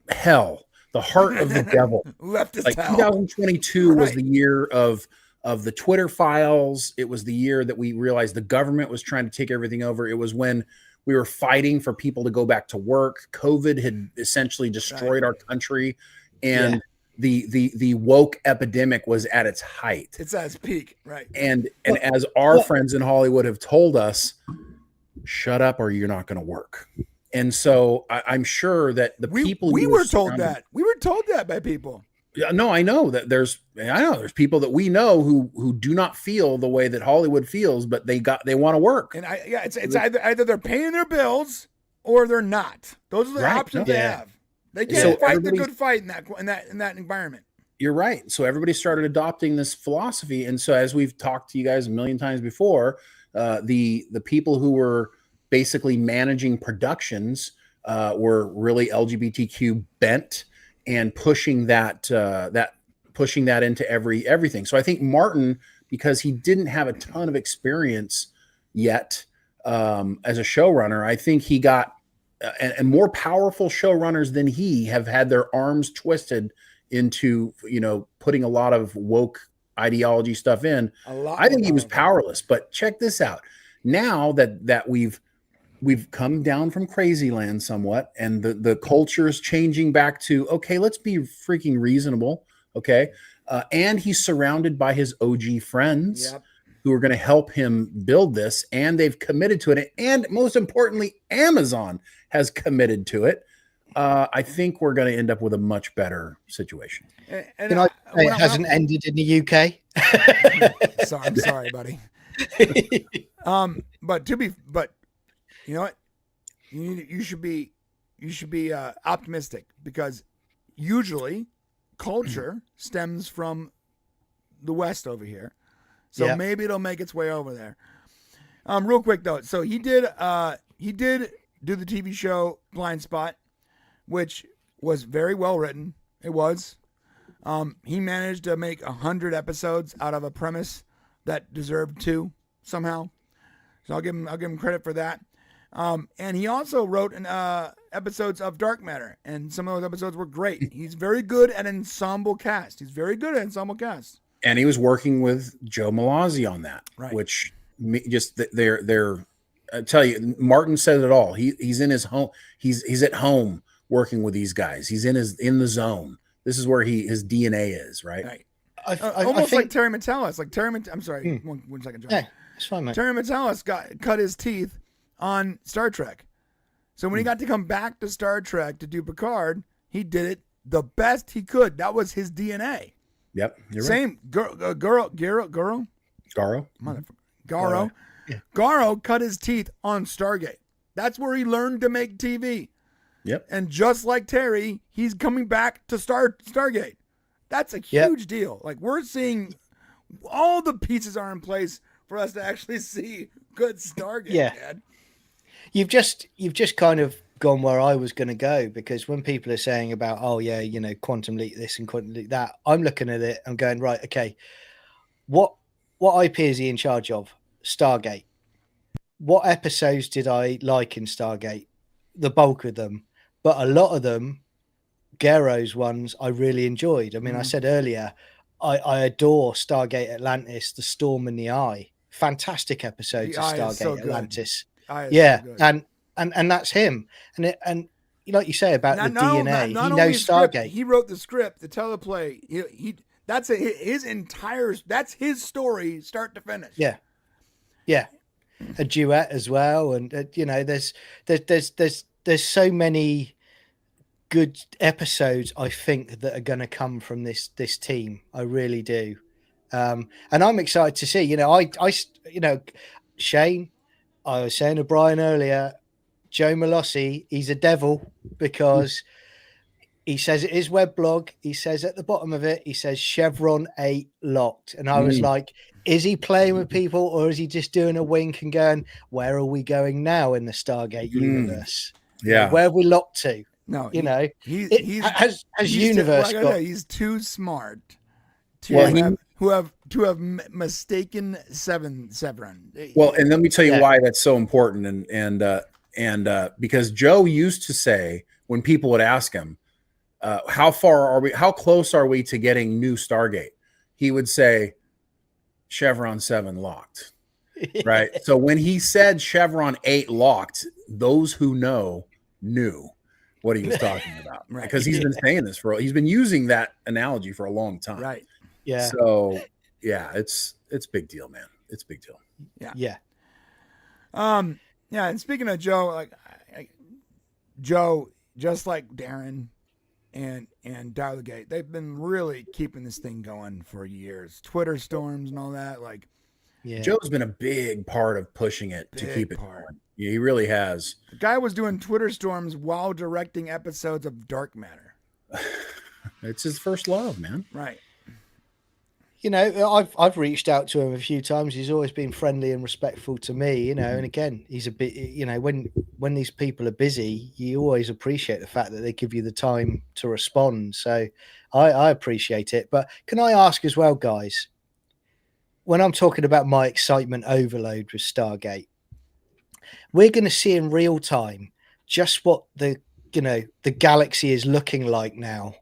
hell, the heart of the devil. Leftist hell. 2022 was the year of the Twitter files. It was the year that we realized the government was trying to take everything over. It was when we were fighting for people to go back to work. COVID had essentially destroyed our country, and the woke epidemic was at its height. It's at its peak, right? And as our friends in Hollywood have told us, shut up or you're not going to work. And so I'm sure that we were told that. We were told that by people. Yeah, no, I know that there's people that we know who do not feel the way that Hollywood feels, but they want to work. And it's either they're paying their bills or they're not. Those are the options they have. They can't fight the good fight in that environment. You're right. So everybody started adopting this philosophy, and so as we've talked to you guys a million times before, the people who were basically managing productions were really LGBTQ bent and pushing that into everything. So I think Martin, because he didn't have a ton of experience yet as a showrunner, I think he got and more powerful showrunners than he have had their arms twisted into putting a lot of woke ideology stuff in. I think he was powerless. But check this out. Now that we've come down from crazy land somewhat, and the culture is changing back to, okay, let's be freaking reasonable. Okay. And he's surrounded by his OG friends. Yep. who are going to help him build this, and they've committed to it. And most importantly, Amazon has committed to it. I think we're going to end up with a much better situation. And it hasn't ended in the UK. I'm sorry, buddy. But you know what? You should be optimistic, because usually culture stems from the West over here. So maybe it'll make its way over there. Real quick though. So he did do the TV show Blind Spot, which was very well written. It was. He managed to make 100 episodes out of a premise that deserved 2 somehow. So I'll give him credit for that. And he also wrote episodes of Dark Matter, and some of those episodes were great. He's very good at ensemble cast. And he was working with Joe Malazzi on that, right? Which just they're I tell you, Martin said it all. He's in his home. He's at home working with these guys. He's in the zone. This is where his DNA is, right? Right. I think, like Terry Matalas. I'm sorry. One second, John. Yeah, it's fine, mate. Terry Matalas cut his teeth on Star Trek. So when he got to come back to Star Trek to do Picard, he did it the best he could. That was his DNA. Yep. You're Same. right. Garo. Yeah. Garo cut his teeth on Stargate. That's where he learned to make TV. Yep. And just like Terry, he's coming back to Stargate. That's a huge deal. Like, we're seeing all the pieces are in place for us to actually see good Stargate. Yeah. Man. You've just kind of gone where I was going to go, because when people are saying about, quantum leap this and quantum leap that, I'm looking at it and going, right, okay, what IP is he in charge of? Stargate. What episodes did I like in Stargate? The bulk of them, but a lot of them, Garo's ones, I really enjoyed. I mean, I said earlier, I adore Stargate Atlantis, The Storm in the Eye. Fantastic episodes of Stargate Atlantis. And that's him. And like you say about the DNA, he knows Stargate. He wrote the script, the teleplay. That's his story, start to finish. Yeah, a duet as well, and there's so many good episodes, I think, that are going to come from this team. I really do, and I'm excited to see. Shane, I was saying to Brian earlier, Joe Malossi, he's a devil, because he says it is weblog. He says at the bottom of it, he says Chevron 8 locked. And I was like, is he playing with people, or is he just doing a wink and going, where are we going now in the Stargate universe? Yeah. Where are we locked to? No, has universe got... He's too smart to have mistaken Chevron. Well, and let me tell you why that's so important. And because Joe used to say, when people would ask him, how close are we to getting new Stargate? He would say, Chevron 7 locked. Right. So when he said Chevron 8 locked, those who knew what he was talking about. Right. Because he's been saying this he's been using that analogy for a long time. Right. Yeah. So yeah, it's big deal, man. It's a big deal. Yeah. Yeah. Yeah. And speaking of Joe, Joe, just like Darren and Dialogate, they've been really keeping this thing going for years. Twitter storms and all that. Joe's been a big part of pushing it to keep it going. Yeah, he really has. The guy was doing Twitter storms while directing episodes of Dark Matter. It's his first love, man. Right. I've reached out to him a few times. He's always been friendly and respectful to me, and again, he's a bit, when these people are busy, you always appreciate the fact that they give you the time to respond. So I appreciate it. But can I ask as well, guys, when I'm talking about my excitement overload with Stargate, we're going to see in real time just what the galaxy is looking like now,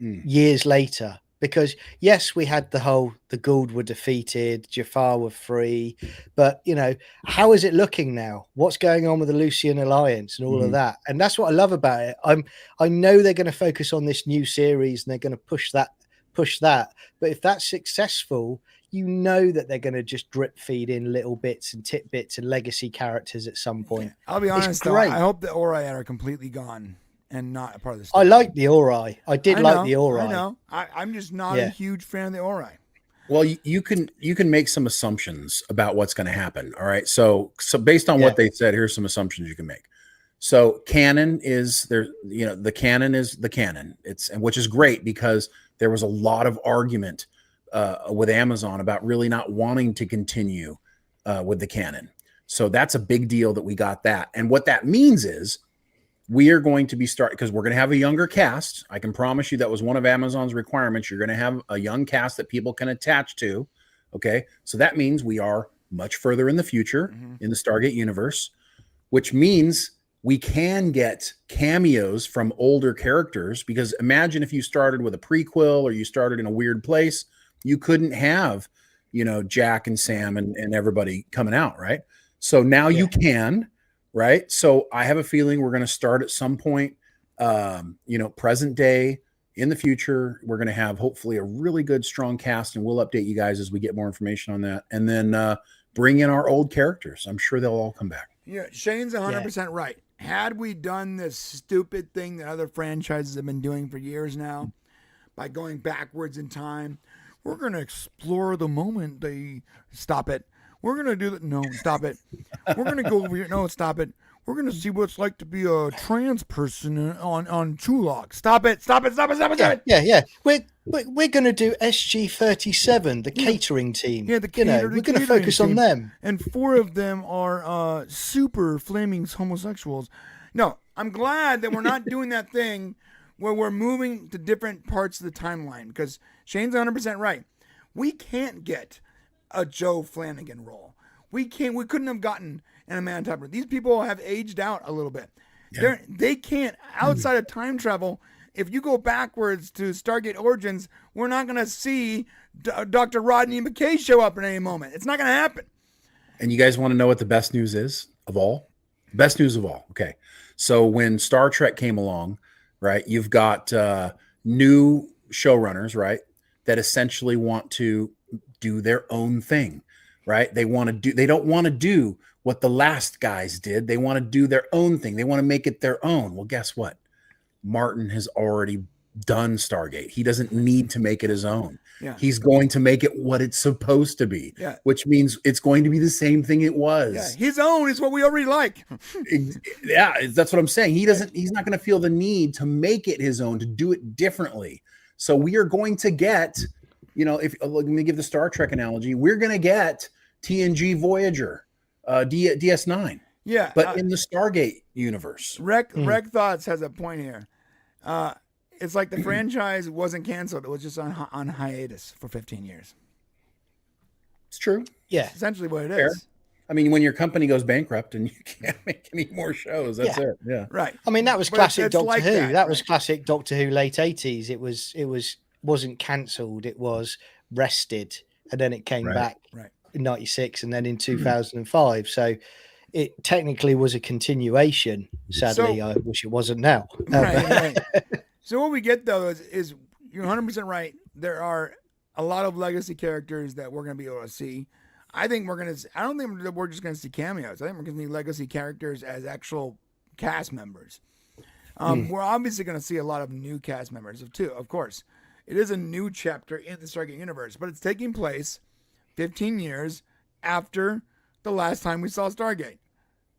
years later. Because yes, we had the Gould were defeated, Jafar were free, but how is it looking now? What's going on with the Lucian Alliance and all of that? And that's what I love about it. I know they're going to focus on this new series, and they're going to push that push that. But if that's successful, you know that they're going to just drip feed in little bits and tidbits and legacy characters at some point. I'll be honest, though, I hope the Ori are completely gone and not a part of the story. I like the Ori. I did like the Ori. I know. I'm just not a huge fan of the Ori. Well, you can make some assumptions about what's going to happen. All right. So based on what they said, here's some assumptions you can make. So canon is there, the canon is the canon. Which is great because there was a lot of argument with Amazon about really not wanting to continue with the canon. So that's a big deal that we got that. And what that means is we are going to be starting, because we're going to have a younger cast. I can promise you that was one of Amazon's requirements. You're going to have a young cast that people can attach to. Okay. So that means we are much further in the future in the Stargate universe, which means we can get cameos from older characters, because imagine if you started with a prequel or you started in a weird place, you couldn't have, Jack and Sam and everybody coming out. Right. So now you can, right? So I have a feeling we're going to start at some point, present day in the future. We're going to have hopefully a really good, strong cast, and we'll update you guys as we get more information on that. And then bring in our old characters. I'm sure they'll all come back. Yeah, Shane's 100% right. Had we done this stupid thing that other franchises have been doing for years now, by going backwards in time, we're going to explore the moment they stop it. We're going to do that. No, stop it. We're going to go over here. No, stop it. We're going to see what it's like to be a trans person on Chulok. Stop it. Stop it. Stop it. Stop it. Stop it. Yeah. We're going to do SG-37, the catering team. Yeah, we're going to focus on them. And 4 of them are super flaming homosexuals. No, I'm glad that we're not doing that thing where we're moving to different parts of the timeline, because Shane's 100% right. We can't get a Joe Flanagan role. We couldn't have gotten an Amanda Tupper. These people have aged out a little bit. Yeah. They can't, outside of time travel, if you go backwards to Stargate Origins, we're not going to see Dr. Rodney McKay show up at any moment. It's not going to happen. And you guys want to know what the best news is of all? Best news of all. Okay. So when Star Trek came along, right, you've got new showrunners, right, that essentially want to do their own thing, right? They don't want to do what the last guys did. They want to do their own thing. They want to make it their own. Well, guess what? Martin has already done Stargate. He doesn't need to make it his own. Yeah. He's going to make it what it's supposed to be, which means it's going to be the same thing it was. Yeah. His own is what we already like. Yeah, that's what I'm saying. He's not going to feel the need to make it his own, to do it differently. So we are going to get, let me give the Star Trek analogy. We're going to get TNG Voyager, DS9. Yeah. But in the Stargate universe. Rec Thoughts has a point here. It's like the franchise wasn't canceled. It was just on hiatus for 15 years. It's true. Yeah. That's essentially what it Fair. is. I mean, when your company goes bankrupt and you can't make any more shows, that's it. Yeah. Right. I mean, that was classic Doctor like Who. that, That was classic Doctor Who late 80s. It wasn't cancelled. It was rested. And then it came back in 96 and then in 2005. So it technically was a continuation. Sadly, I wish it wasn't now. Right. So what we get, though, is you're 100% right. There are a lot of legacy characters that we're going to be able to see. I don't think we're just going to see cameos. I think we're going to see legacy characters as actual cast members. We're obviously going to see a lot of new cast members too, of course. It is a new chapter in the Stargate universe, but it's taking place 15 years after the last time we saw Stargate.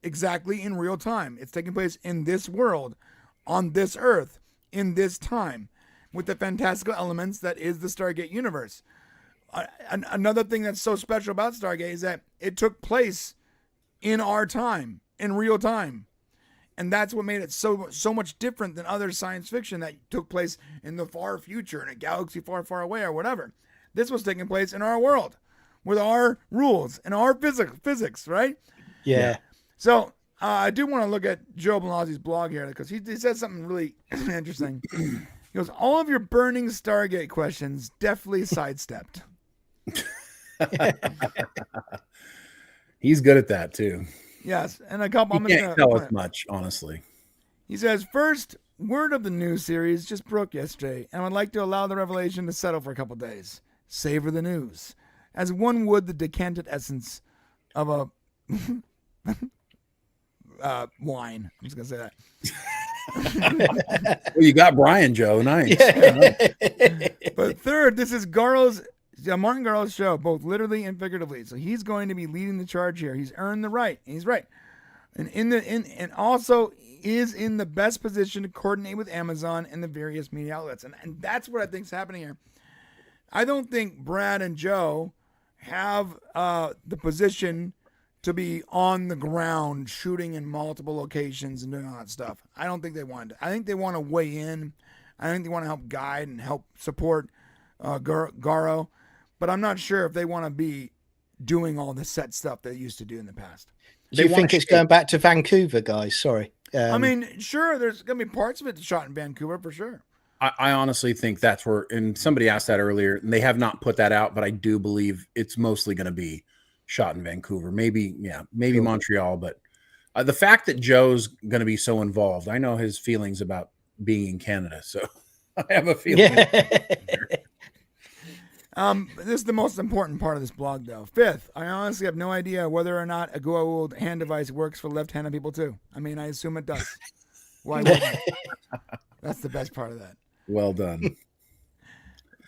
Exactly in real time. It's taking place in this world, on this Earth, in this time, with the fantastical elements that is the Stargate universe. Another thing that's so special about Stargate is that it took place in our time, in real time. And that's what made it so much different than other science fiction that took place in the far future, in a galaxy far, far away or whatever. This was taking place in our world with our rules and our physics, right? Yeah. So I do want to look at Joe Blanazzi's blog here because he says something really interesting. He goes, all of your burning Stargate questions definitely sidestepped. He's good at that too. Yes, and a couple. He can't tell us much, honestly. He says, first, word of the new series just broke yesterday, and I would like to allow the revelation to settle for a couple days. Savor the news, as one would the decanted essence of a wine. I'm just gonna say that. Well, you got Brian, Joe. Nice. But third, this is Martin Garlow's show, both literally and figuratively. So he's going to be leading the charge here. He's earned the right. He's right, and also is in the best position to coordinate with Amazon and the various media outlets. And that's what I think is happening here. I don't think Brad and Joe have the position to be on the ground shooting in multiple locations and doing all that stuff. I don't think they want to. I think they want to weigh in. I think they want to help guide and help support Garo. But I'm not sure if they want to be doing all the set stuff they used to do in the past. Do you think it's going back to Vancouver, guys? Sorry. I mean, sure, there's going to be parts of it shot in Vancouver for sure. I honestly think that's where, and somebody asked that earlier, and they have not put that out, but I do believe it's mostly going to be shot in Vancouver. Maybe cool. Montreal, but the fact that Joe's going to be so involved, I know his feelings about being in Canada, so I have a feeling. This is the most important part of this blog, though. Fifth, I honestly have no idea whether or not a Goa'uld hand device works for left-handed people, too. I mean, I assume it does. Why wouldn't it? That's the best part of that. Well done.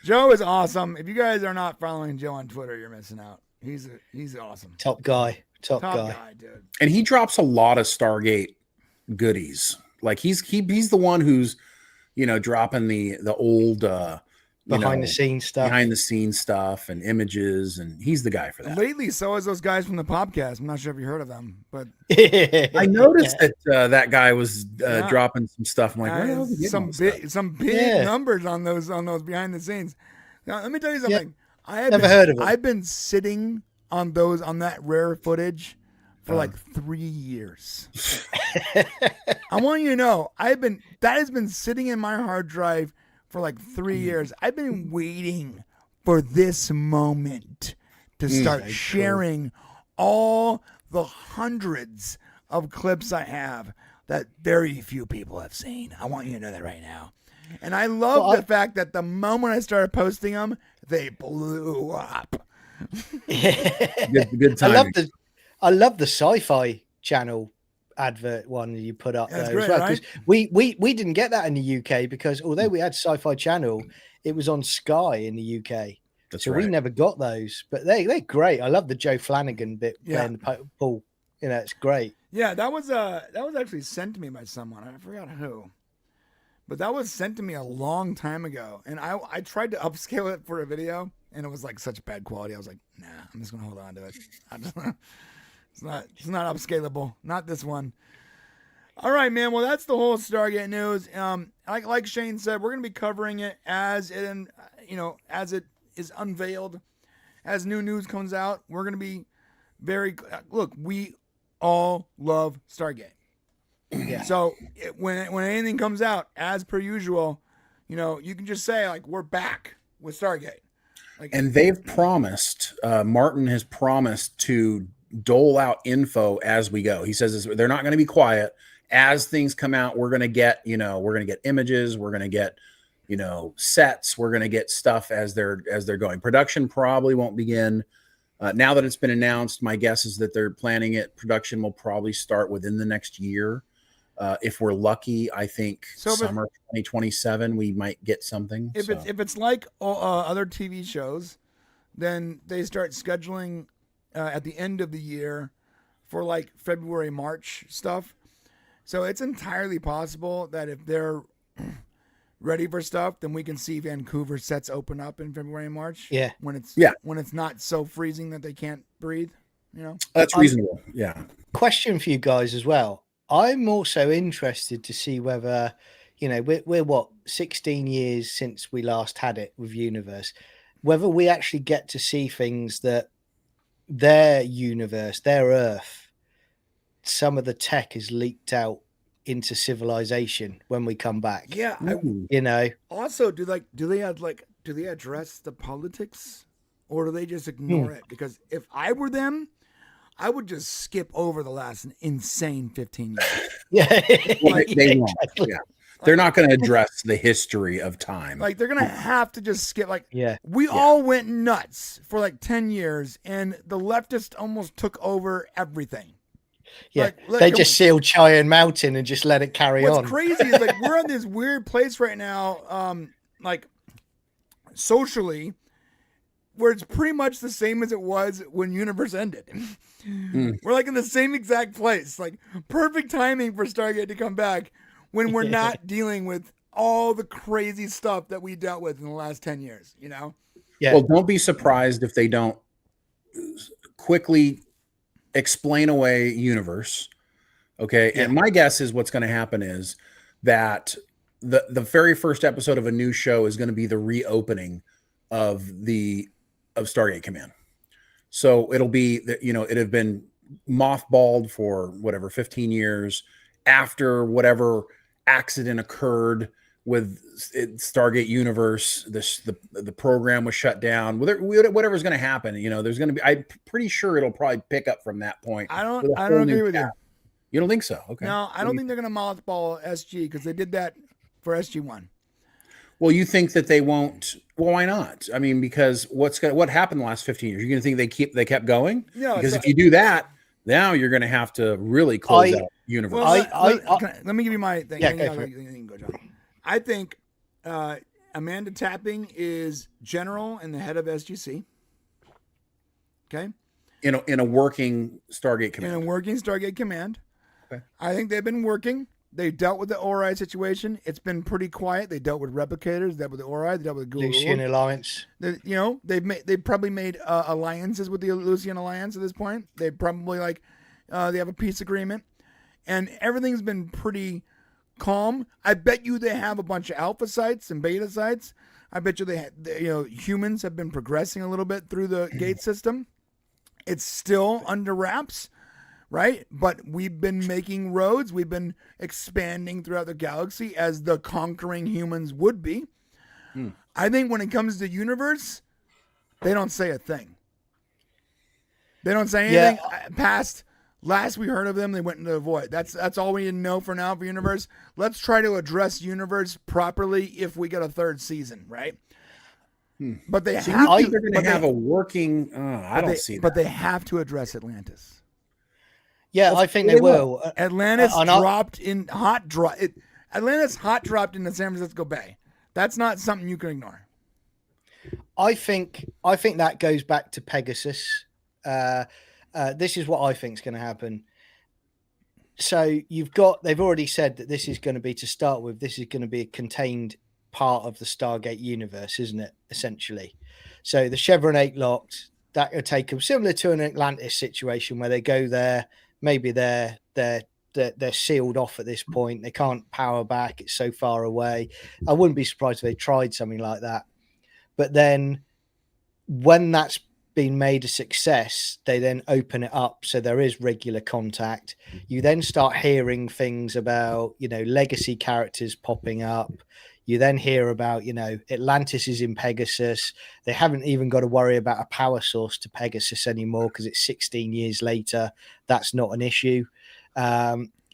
Joe is awesome. If you guys are not following Joe on Twitter, you're missing out. He's awesome. Top guy, dude. And he drops a lot of Stargate goodies. Like he's the one who's, dropping the old behind the scenes stuff and images, and he's the guy for that. Lately, so is those guys from the podcast. I'm not sure if you heard of them, but I noticed that that guy was dropping some stuff. I'm like, where the hell is he getting some big numbers on those behind the scenes. Now, let me tell you something. Never heard of it. I've been sitting on that rare footage for like 3 years. I want you to know, that has been sitting in my hard drive for like 3 years. I've been waiting for this moment to start sharing all the hundreds of clips I have that very few people have seen. I want you to know that right now. And I love the fact that the moment I started posting them, they blew up. Good timing. I love the Sci-Fi channel advert one that you put up there as well, because we didn't get that in the UK, because although we had Sci-Fi channel, it was on Sky in the UK. So we never got those, but they're great. I love the Joe Flanagan bit playing the Paul. It's great. Yeah, that was actually sent to me by someone. I forgot who, but that was sent to me a long time ago, and I tried to upscale it for a video, and it was like such bad quality. I was like, nah, I'm just gonna hold on to it. It's not upscalable. Not this one. All right, man. Well, that's the whole Stargate news. Like Shane said, we're going to be covering it as it is unveiled, as new news comes out. We're going to be look. We all love Stargate. Yeah. So when anything comes out, as per usual, you can just say like, we're back with Stargate. And they've promised. Martin has promised to dole out info as we go. He says they're not going to be quiet. As things come out, we're going to get, we're going to get images, we're going to get, sets, we're going to get stuff as they're going. Production probably won't begin. Now that it's been announced, my guess is that they're planning it. Production will probably start within the next year. If we're lucky, I think summer 2027, we might get something. If it's like other TV shows, then they start scheduling at the end of the year for like February, March stuff. So it's entirely possible that if they're ready for stuff, then we can see Vancouver sets open up in February and March. Yeah. When it's not so freezing that they can't breathe, That's reasonable. Yeah. Question for you guys as well. I'm also interested to see whether, we're 16 years since we last had it with Universe, whether we actually get to see things that their universe, their Earth, some of the tech is leaked out into civilization when we come back. Yeah. Also, do they address the politics, or do they just ignore it? Because if I were them, I would just skip over the last insane 15 years. Yeah. They won't. Yeah. They're not going to address the history of time. Like they're gonna have to just skip. Like Yeah. we all went nuts for like 10 years, and the leftists almost took over everything. Yeah, Like, they just sealed Cheyenne Mountain and just let it carry what's on. crazy is like we're in this weird place right now, like socially, where it's pretty much the same as it was when universe ended. We're like in the same exact place. Like perfect timing for Stargate to come back when we're not dealing with all the crazy stuff that we dealt with in the last 10 years, you know? Yeah. Well, don't be surprised if they don't quickly explain away universe. Okay. Yeah. And my guess is what's going to happen is that the very first episode of a new show is going to be the reopening of Stargate Command. So it'll be that, you know, it had been mothballed for whatever 15 years after whatever accident occurred with Stargate Universe. The program was shut down. Whatever's going to happen, you know, there's going to be. I'm pretty sure it'll probably pick up from that point. I don't agree with you. You don't think so? Okay. No, I don't think they're going to mothball SG because they did that for SG-1. Well, you think that they won't? Well, why not? I mean, because what happened the last 15 years? You're going to think they kept going? No, because if you do that, now you're going to have to really close out universe. Well, let me give you my thing. Yeah, you can go, John. I think Amanda Tapping is general and the head of SGC. Okay. In a working Stargate Command. In a working Stargate Command. Okay. I think they've been working. They dealt with the Ori situation. It's been pretty quiet. They dealt with replicators. They dealt with the Ori. They dealt with Google. Lucian Alliance. They've probably made alliances with the Lucian Alliance at this point. They probably they have a peace agreement, and everything's been pretty calm. I bet you they have a bunch of alpha sites and beta sites. I bet you humans have been progressing a little bit through the gate system. It's still under wraps. Right? But we've been making roads. We've been expanding throughout the galaxy as the conquering humans would be. I think when it comes to universe, they don't say a thing. They don't say anything past last we heard of them. They went into the void. That's all we need to know for now for universe. Let's try to address universe properly if we get a third season, right? But they have to. They're going to have a working. I don't see that. But they have to address Atlantis. Yeah, I think they will. Atlantis dropped in hot drop. Atlantis hot dropped into San Francisco Bay. That's not something you can ignore. I think that goes back to Pegasus. This is what I think is going to happen. So they've already said that this is going to be, to start with, this is going to be a contained part of the Stargate universe, isn't it? Essentially. So the Chevron 8 locked, that will take them similar to an Atlantis situation where they go there. Maybe they're sealed off at this point. They can't power back. It's so far away. I wouldn't be surprised if they tried something like that. But then when that's been made a success, they then open it up. So there is regular contact. You then start hearing things about, legacy characters popping up. You then hear about, Atlantis is in Pegasus. They haven't even got to worry about a power source to Pegasus anymore because it's 16 years later. That's not an issue.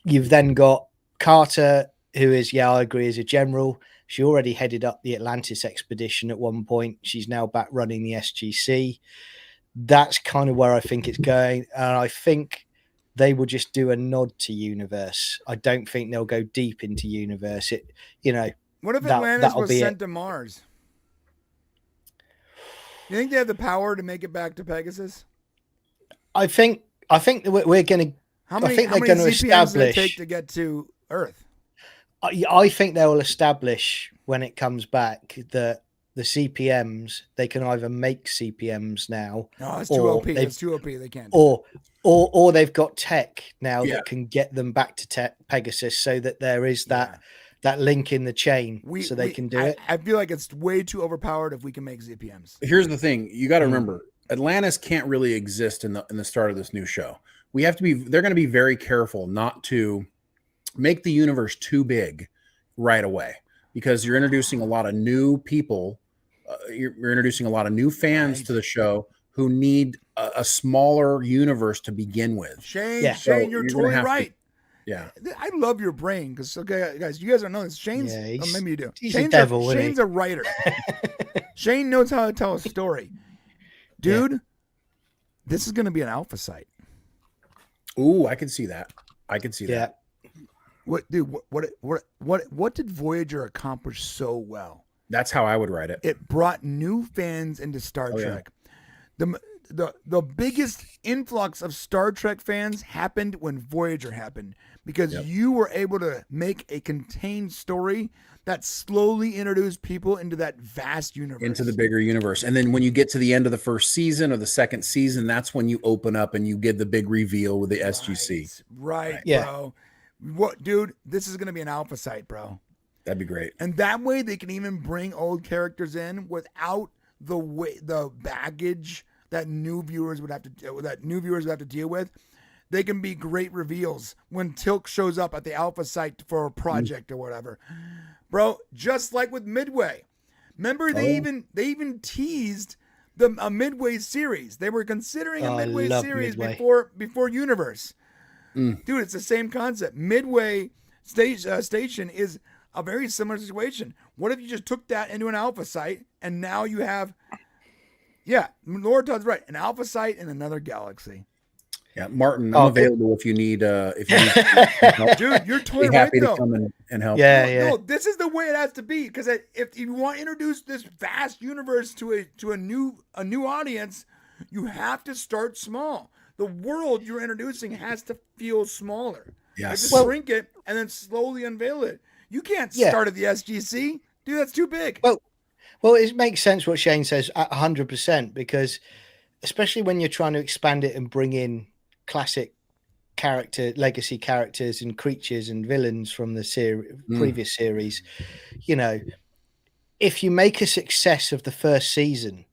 You've then got Carter, who is, I agree, is a general. She already headed up the Atlantis expedition at one point. She's now back running the SGC. That's kind of where I think it's going. And I think they will just do a nod to universe. I don't think they'll go deep into universe. What if Atlantis was sent to Mars? You think they have the power to make it back to Pegasus? I think that we're going to. How many they're going to establish. Does it take to get to Earth? I think they will establish when it comes back that the CPMs, they can either make CPMs now. No, it's too OP. It's too OP. They can't. Or they've got tech now that can get them back to Pegasus, so that there is that link in the chain, so they can do it. I feel like it's way too overpowered if we can make ZPMs. Here's the thing: you got to remember, Atlantis can't really exist in the start of this new show. We have to be. They're going to be very careful not to make the universe too big right away, because you're introducing a lot of new people. You're introducing a lot of new fans to the show who need a smaller universe to begin with. Shane, you're totally right. Yeah. I love your brain because, okay, guys, you guys don't know this. Shane's, maybe you do. He's a devil, Shane's a writer. Shane knows how to tell a story. Dude, this is going to be an alpha site. Ooh, I can see that. I can see that. What did Voyager accomplish so well? That's how I would write it. It brought new fans into Star Trek. The biggest influx of Star Trek fans happened when Voyager happened because you were able to make a contained story that slowly introduced people into that vast universe. Into the bigger universe. And then when you get to the end of the first season or the second season, that's when you open up and you get the big reveal with the SGC. Right, bro. What, dude, this is going to be an alpha site, bro. That'd be great. And that way they can even bring old characters in without the baggage that new viewers would have to deal with. They can be great reveals when Tilk shows up at the alpha site for a project or whatever. Bro, just like with Midway. Remember they even teased a Midway series. They were considering a Midway series before Universe. Dude, it's the same concept. Midway station is a very similar situation. What if you just took that into an alpha site and now you have Laura Todd's right, an alpha site in another galaxy. Yeah, Martin, I'm available if you need help. Dude, you're totally Be happy right, to though. come and help. No, this is the way it has to be, because if you want to introduce this vast universe to a new audience, you have to start small. The world you're introducing has to feel smaller. Yes. Just shrink it and then slowly unveil it. You can't start at the SGC. Dude, that's too big. Well, it makes sense what Shane says 100%, because especially when you're trying to expand it and bring in classic legacy characters and creatures and villains from the previous series, you know, if you make a success of the first season,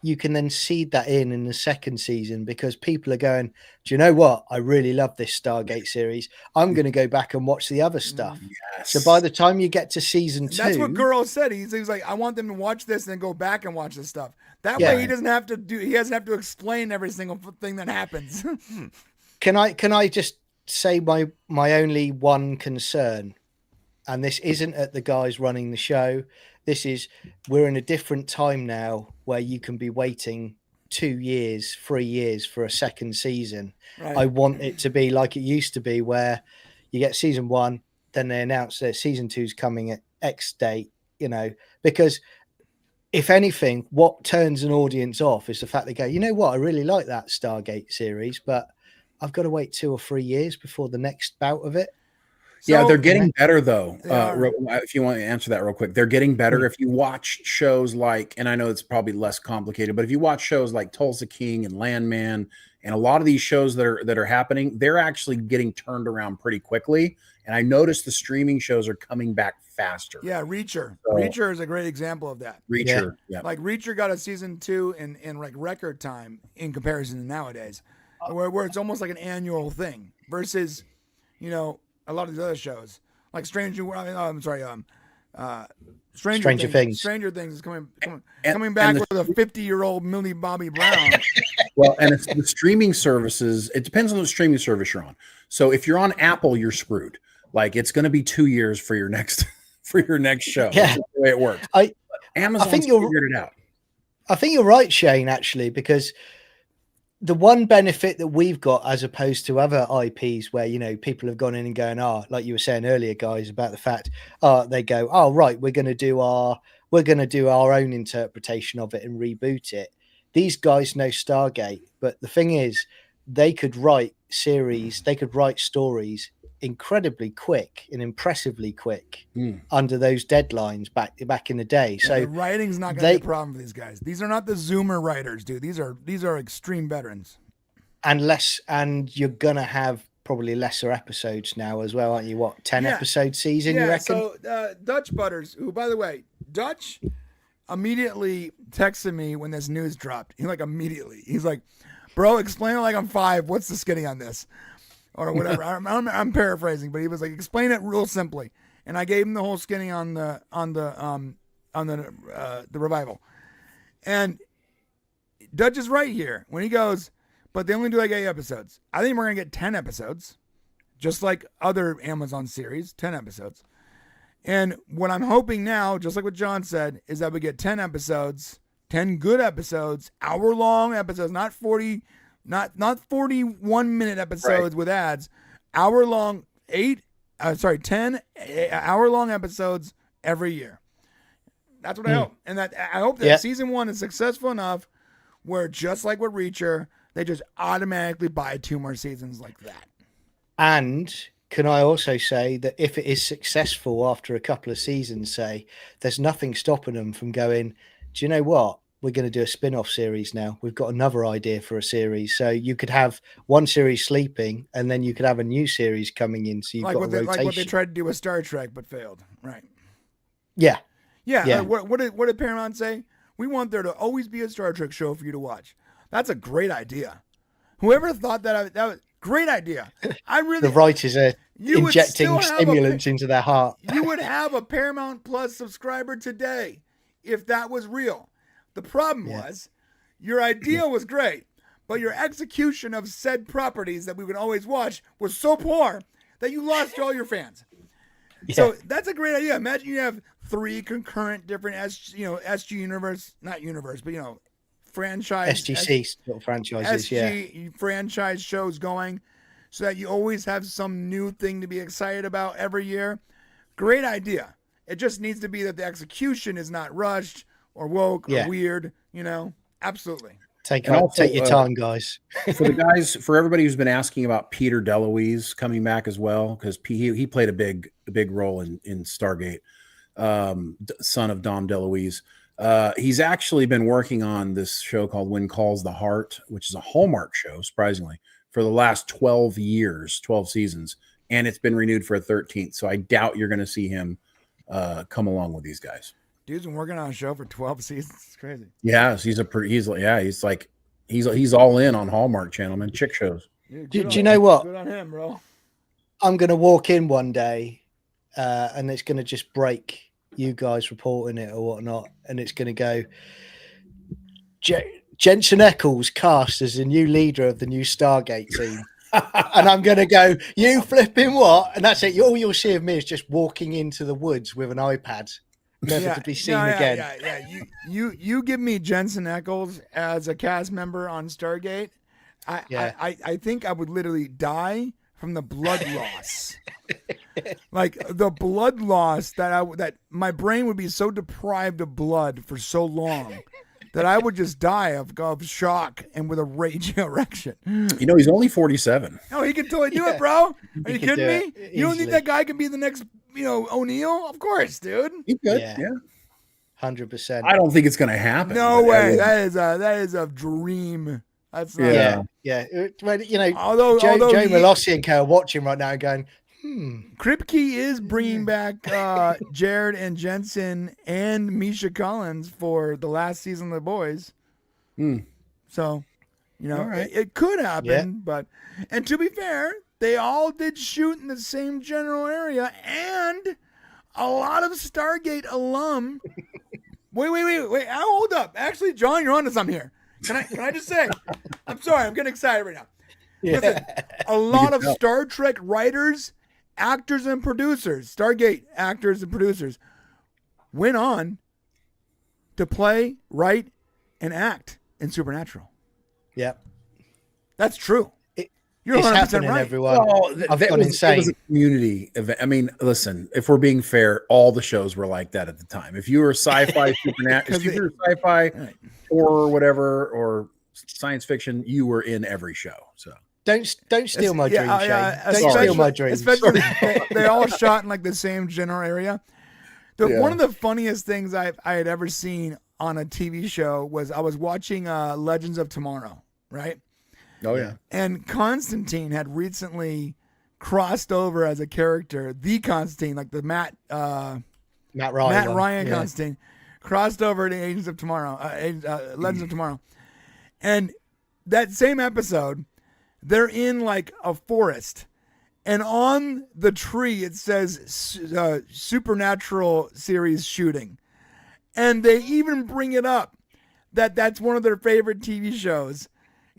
you can then seed that in the second season, because people are going, do you know what? I really love this Stargate series. I'm going to go back and watch the other stuff. Yes. So by the time you get to season 2, that's what Guro said. He was like, I want them to watch this and then go back and watch this stuff. That way he doesn't have to explain every single thing that happens. Can I just say my only one concern, and this isn't at the guys running the show. This is, we're in a different time now where you can be waiting 2 years, 3 years for a second season. Right. I want it to be like it used to be, where you get season 1, then they announce that season 2 is coming at X date, you know, because if anything, what turns an audience off is the fact they go, you know what, I really like that Stargate series, but I've got to wait 2 or 3 years before the next bout of it. Yeah, they're getting better though. If you want to answer that real quick, they're getting better. If you watch shows like, and I know it's probably less complicated, but if you watch shows like Tulsa King and Landman and a lot of these shows that are happening, they're actually getting turned around pretty quickly. And I noticed the streaming shows are coming back faster. Yeah, Reacher. Reacher is a great example of that. Reacher, yeah. Like Reacher got a season 2 in like record time in comparison to nowadays, where it's almost like an annual thing versus, you know, a lot of these other shows like Stranger Things. Stranger Things is coming back with a 50-year-old Millie Bobby Brown. Well, and it's the streaming services. It depends on the streaming service you're on. So if you're on Apple, you're screwed. Like it's going to be 2 years for your next show. Yeah, that's the way it works. Amazon's figured it out. I think you're right, Shane. Actually, because the one benefit that we've got as opposed to other IPs where, you know, people have gone in and going, like you were saying earlier, guys, about the fact, they go, right, we're going to do our own interpretation of it and reboot it. These guys know Stargate, but the thing is, they could write stories incredibly quick and impressively quick under those deadlines back in the day. So the writing's not going to be a problem for these guys. These are not the Zoomer writers, dude. These are extreme veterans. And you're gonna have probably lesser episodes now as well, aren't you? What, 10 episode season? You reckon? So Dutch Butters, who, by the way, Dutch immediately texted me when this news dropped. He's like, bro, explain it like I'm 5. What's the skinny on this? Or whatever. I'm paraphrasing, but he was like, explain it real simply. And I gave him the whole skinny on the revival. And Dutch is right here when he goes, but they only do like 8 episodes. I think we're gonna get 10 episodes. just like other Amazon series, 10 episodes. And what I'm hoping now, just like what John said, is that we get 10 episodes, 10 good episodes, hour-long episodes, not 41-minute episodes with ads, hour-long, 10 hour-long episodes every year. That's what I hope. And that I hope that season 1 is successful enough where, just like with Reacher, they just automatically buy 2 more seasons like that. And can I also say that if it is successful after a couple of seasons, say, there's nothing stopping them from going, do you know what? We're going to do a spin-off series now. We've got another idea for a series. So you could have one series sleeping and then you could have a new series coming in. So you've got a rotation. Like what they tried to do with Star Trek but failed. Right. Yeah. Yeah. What did Paramount say? We want there to always be a Star Trek show for you to watch. That's a great idea. Whoever thought that was great idea. The writers are injecting stimulants into their heart. You would have a Paramount Plus subscriber today if that was real. The problem was your idea was great, but your execution of said properties that we would always watch was so poor that you lost all your fans. Yeah. So that's a great idea. Imagine you have 3 concurrent different SG universe, not universe, but franchise SGC franchises, SG franchise shows going, so that you always have some new thing to be excited about every year. Great idea. It just needs to be that the execution is not rushed or woke or weird, absolutely. Take your time, guys. For everybody who's been asking about Peter DeLuise coming back as well, because he played a big role in Stargate, son of Dom DeLuise. He's actually been working on this show called When Calls the Heart, which is a Hallmark show, surprisingly, for the last 12 seasons, and it's been renewed for a 13th. So I doubt you're going to see him come along with these guys. Dude's been working on a show for 12 seasons. It's crazy. Yeah, he's all in on Hallmark Channel, man. Chick shows. Do you know what? Good on him, bro. I'm going to walk in one day, and it's going to just break you guys reporting it or whatnot, and it's going to go, Jensen Ackles cast as the new leader of the new Stargate team. And I'm going to go, you flipping what? And that's it. All you'll see of me is just walking into the woods with an iPad. Never to be seen again. Yeah. You give me Jensen Ackles as a cast member on Stargate. I think I would literally die from the blood loss. Like the blood loss that my brain would be so deprived of blood for so long that I would just die of shock and with a raging erection. He's only 47. No, he can totally do it, bro. Are you kidding me? You don't think that guy can be the next O'Neill? Of course, dude. He could. Yeah. 100%. I don't think it's going to happen. No way. That is a dream. That's not yeah. Well, although Joe Malossi and Co are watching right now going, Kripke is bringing back Jared and Jensen and Misha Collins for the last season of The Boys. So, it could happen, and to be fair, they all did shoot in the same general area, and a lot of Stargate alum. Wait! Hold up! Actually, John, you're onto something here. Can I just say? I'm sorry, I'm getting excited right now. Yeah. Listen, a lot of Star Trek writers, actors, and producers, Stargate actors and producers, went on to play, write, and act in Supernatural. Yep. That's true. You're it's 100% happening, right. everyone. I've gone insane. It was a community event. I mean, listen, if we're being fair, all the shows were like that at the time. If you were sci-fi, supernatural, if you were sci-fi, or whatever, or science fiction, you were in every show. So don't steal my dream, Shane. Don't steal my dreams. Especially they all shot in like the same general area. One of the funniest things I had ever seen on a TV show was I was watching Legends of Tomorrow, right? Oh yeah. And Constantine had recently crossed over as a character, the Constantine, like the Matt Ryan Constantine, crossed over to Legends of Tomorrow. And that same episode, they're in like a forest, and on the tree it says Supernatural series shooting, and they even bring it up that's one of their favorite TV shows.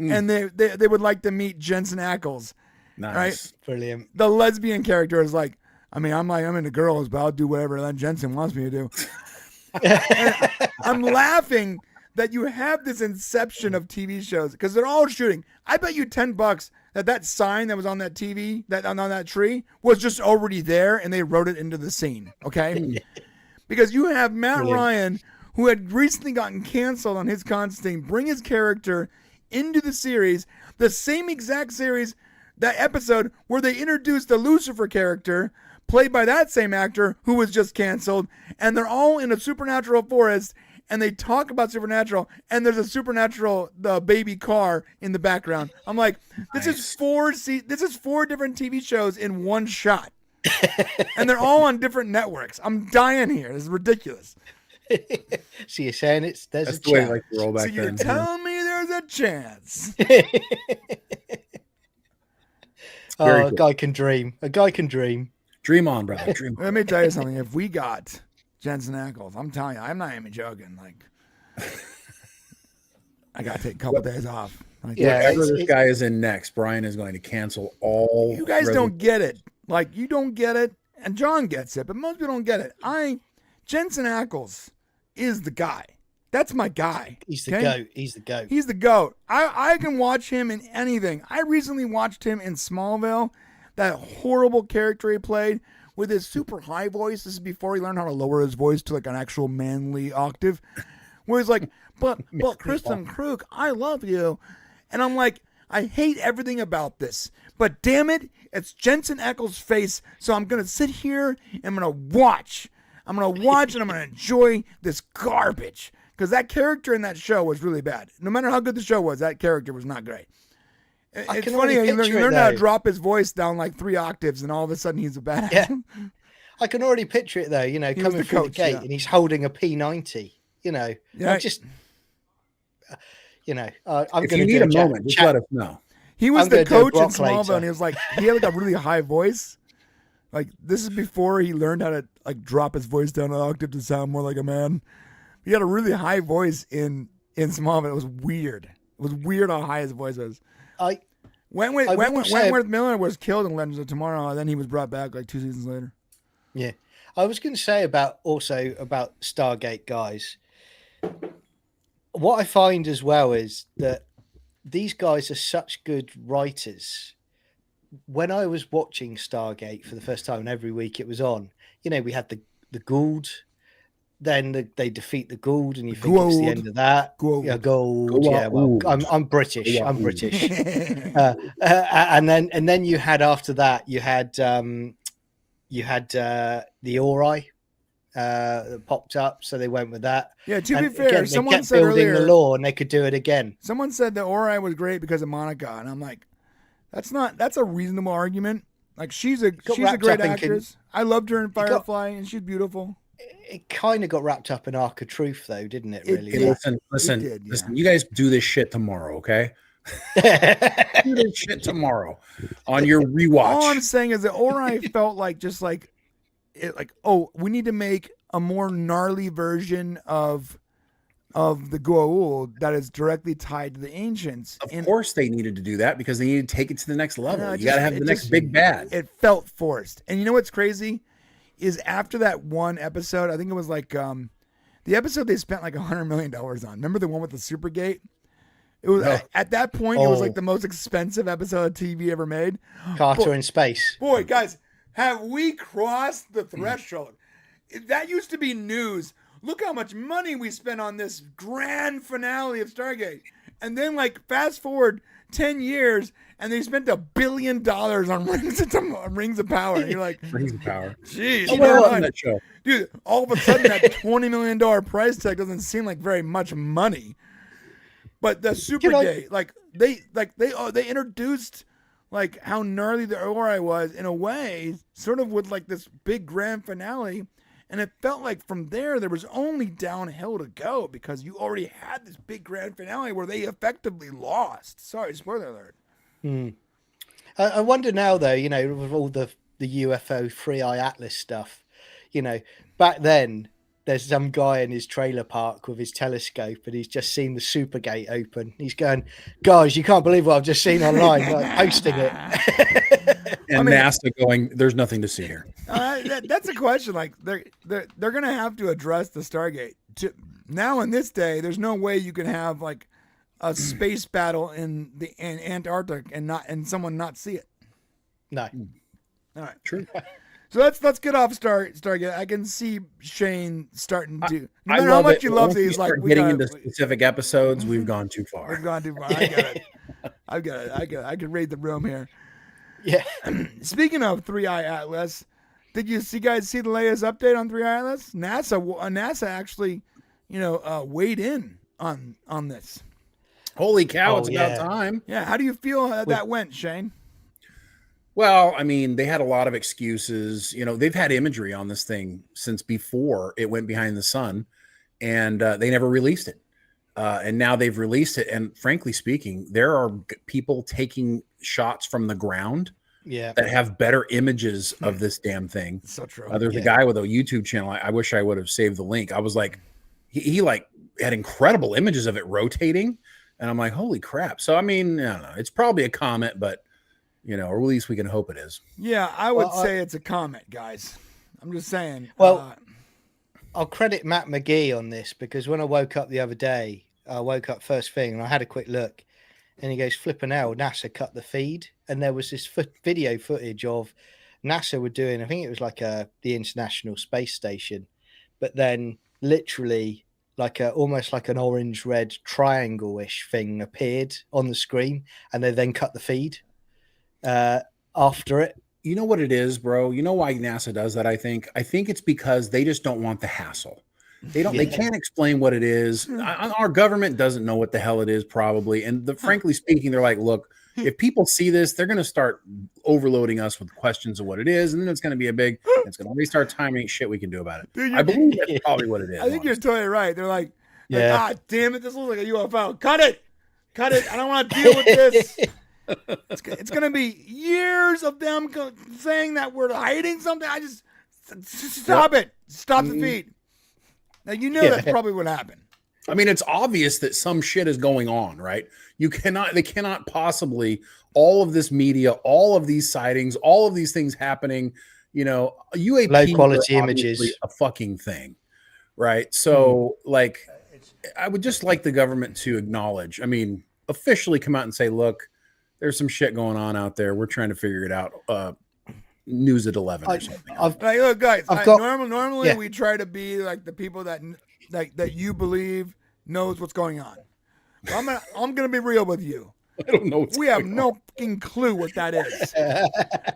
And they would like to meet Jensen Ackles. Nice. Right? Brilliant. The lesbian character is like, I'm into girls, but I'll do whatever that Jensen wants me to do. I'm laughing that you have this inception of TV shows because they're all shooting. I bet you $10 that sign that was on that TV, that on that tree, was just already there, and they wrote it into the scene. Okay, because you have Matt Ryan, who had recently gotten canceled on his Constantine, bring his character into the series, the same exact series, that episode where they introduced the Lucifer character, played by that same actor who was just canceled, and they're all in a supernatural forest. And they talk about supernatural, and there's a supernatural baby car in the background. I'm like, this is 4 different TV shows in one shot, and they're all on different networks. I'm dying here. This is ridiculous. So you're saying there's That's a the way chance. like to roll back So you're then. telling me there's a chance? Very A good. guy can dream. A guy can dream. Dream on, brother. Dream on. Let me tell you something. If we got Jensen Ackles, I'm telling you, I'm not even joking. Like, I gotta take a couple days off. Like, Whatever this guy is in next, Brian is going to cancel all. you guys don't get it. Like, you don't get it, and John gets it, but most people don't get it. Jensen Ackles is the guy. That's my guy. He's the goat. He's the goat. He's the GOAT. I can watch him in anything. I recently watched him in Smallville, that horrible character he played with his super high voice. This is before he learned how to lower his voice to like an actual manly octave, where he's like, but Kristen Krug, I love you. And I'm like, I hate everything about this, but damn it, it's Jensen Ackles' face, so I'm going to sit here and I'm going to watch. I'm going to watch and I'm going to enjoy this garbage. Because that character in that show was really bad. No matter how good the show was, that character was not great. It's funny how you learn how to drop his voice down like 3 octaves, and all of a sudden he's a badass. Yeah. I can already picture it though. You know, coming through the gate, and he's holding a P90. You know, Yeah. I'm just, you know, I'm If going you to need a moment, just let us know. He was I'm the gonna do a coach in block Smallville, later. and he was like, he had like a really high voice. Like, this is before he learned how to like drop his voice down an octave to sound more like a man. He had a really high voice in Smallville. It was weird. It was weird how high his voice was. Wentworth Miller was killed in Legends of Tomorrow, and then he was brought back like 2 seasons later. Yeah. I was going to say about Stargate guys. What I find as well is that these guys are such good writers. When I was watching Stargate for the first time, and every week it was on, you know, we had the Gould, then they defeat the Gould, and you think it's the end of that. Yeah, Gould. Yeah, well, I'm British. I'm British. And then you had after that you had the Ori that popped up, so they went with that. Yeah, to and be fair, again, someone said building earlier the law, and they could do it again. Someone said that Ori was great because of Monica, and I'm like, that's a reasonable argument. Like, she's a great actress. I loved her in Firefly, and she's beautiful. It kind of got wrapped up in Arc of Truth, though, didn't it? Really. Listen. You guys do this shit tomorrow, okay? Do this shit tomorrow on your rewatch. All I'm saying is that Ori felt like just like it, like, oh, we need to make a more gnarly version of the Goa'uld that is directly tied to the ancients. Of course they needed to do that because they needed to take it to the next level. You got to have the next big bad. It felt forced. And you know what's crazy is after that one episode, I think it was like the episode they spent like $100 million on. Remember the one with the Supergate? It was at that point, it was like the most expensive episode of TV ever made. Carter in space. Boy, guys, have we crossed the threshold? That used to be news. Look how much money we spent on this grand finale of Stargate. And then, like, fast forward 10 years, and they spent $1 billion on Rings of Power. And you're like, Rings of Power. Jeez, That show. Dude, all of a sudden, that $20 million price tag doesn't seem like very much money. But the Supergate, they introduced like how gnarly the Ori was in a way, sort of with like this big grand finale. And it felt like from there was only downhill to go because you already had this big grand finale where they effectively lost. Sorry, spoiler alert. I wonder now, though, you know, with all the UFO 3i Atlas stuff, you know, back then there's some guy in his trailer park with his telescope, and he's just seen the Supergate open. He's going, guys, you can't believe what I've just seen online, like posting it. And NASA going, there's nothing to see here. That's a question. Like they're going to have to address the Stargate. Now in this day, there's no way you can have like a space battle in Antarctic and someone not see it. No. All right. True. So let's get off Stargate. I can see Shane starting to. No matter I how love much it. he loves Once it, you he's like, start getting into specific episodes, we've gone too far. We've gone too far. I get it. I get it. I can read the room here. Yeah. Speaking of 3i Atlas, did you guys see the latest update on 3i Atlas? NASA actually, weighed in on this. Holy cow! It's about time. Yeah. How do you feel that went, Shane? Well, I mean, they had a lot of excuses. They've had imagery on this thing since before it went behind the sun, and they never released it. And now they've released it. And frankly speaking, there are people taking shots from the ground that have better images of this damn thing. So true. There's a guy with a YouTube channel. I wish I would have saved the link. I was like, he like had incredible images of it rotating. And I'm like, holy crap. So, I mean, I don't know. It's probably a comet, but or at least we can hope it is. Yeah, I would say it's a comet, guys. I'm just saying. Well, I'll credit Matt McGee on this, because when I woke up the other day, I woke up first thing and I had a quick look, and he goes, flipping hell, NASA cut the feed. And there was this video footage of NASA were doing, I think it was like the International Space Station, but then literally like almost like an orange-red triangle-ish thing appeared on the screen, and they then cut the feed after it. You know what it is, bro? You know why NASA does that? I think it's because they just don't want the hassle. They can't explain what it is. Our government doesn't know what the hell it is, probably. And frankly speaking, they're like, look, if people see this, they're going to start overloading us with questions of what it is, and then it's going to be it's going to waste our time. Ain't shit we can do about it. Dude, I believe that's probably what it is. I think you're totally right. They're like, damn it, this looks like a UFO. Cut it. I don't want to deal with this. It's going to be years of them saying that we're hiding something. I just stop it. Stop the feed. Now, that's probably what happened. I mean, it's obvious that some shit is going on, right? They cannot possibly, all of this media, all of these sightings, all of these things happening, UAP low quality images, a fucking thing, right? So like, I would just like the government to acknowledge, officially come out and say, look, there's some shit going on out there. We're trying to figure it out. News at 11 or something. Look, guys, normally we try to be like the people that you believe knows what's going on. I'm gonna be real with you. I don't know. We have no fucking clue what that is.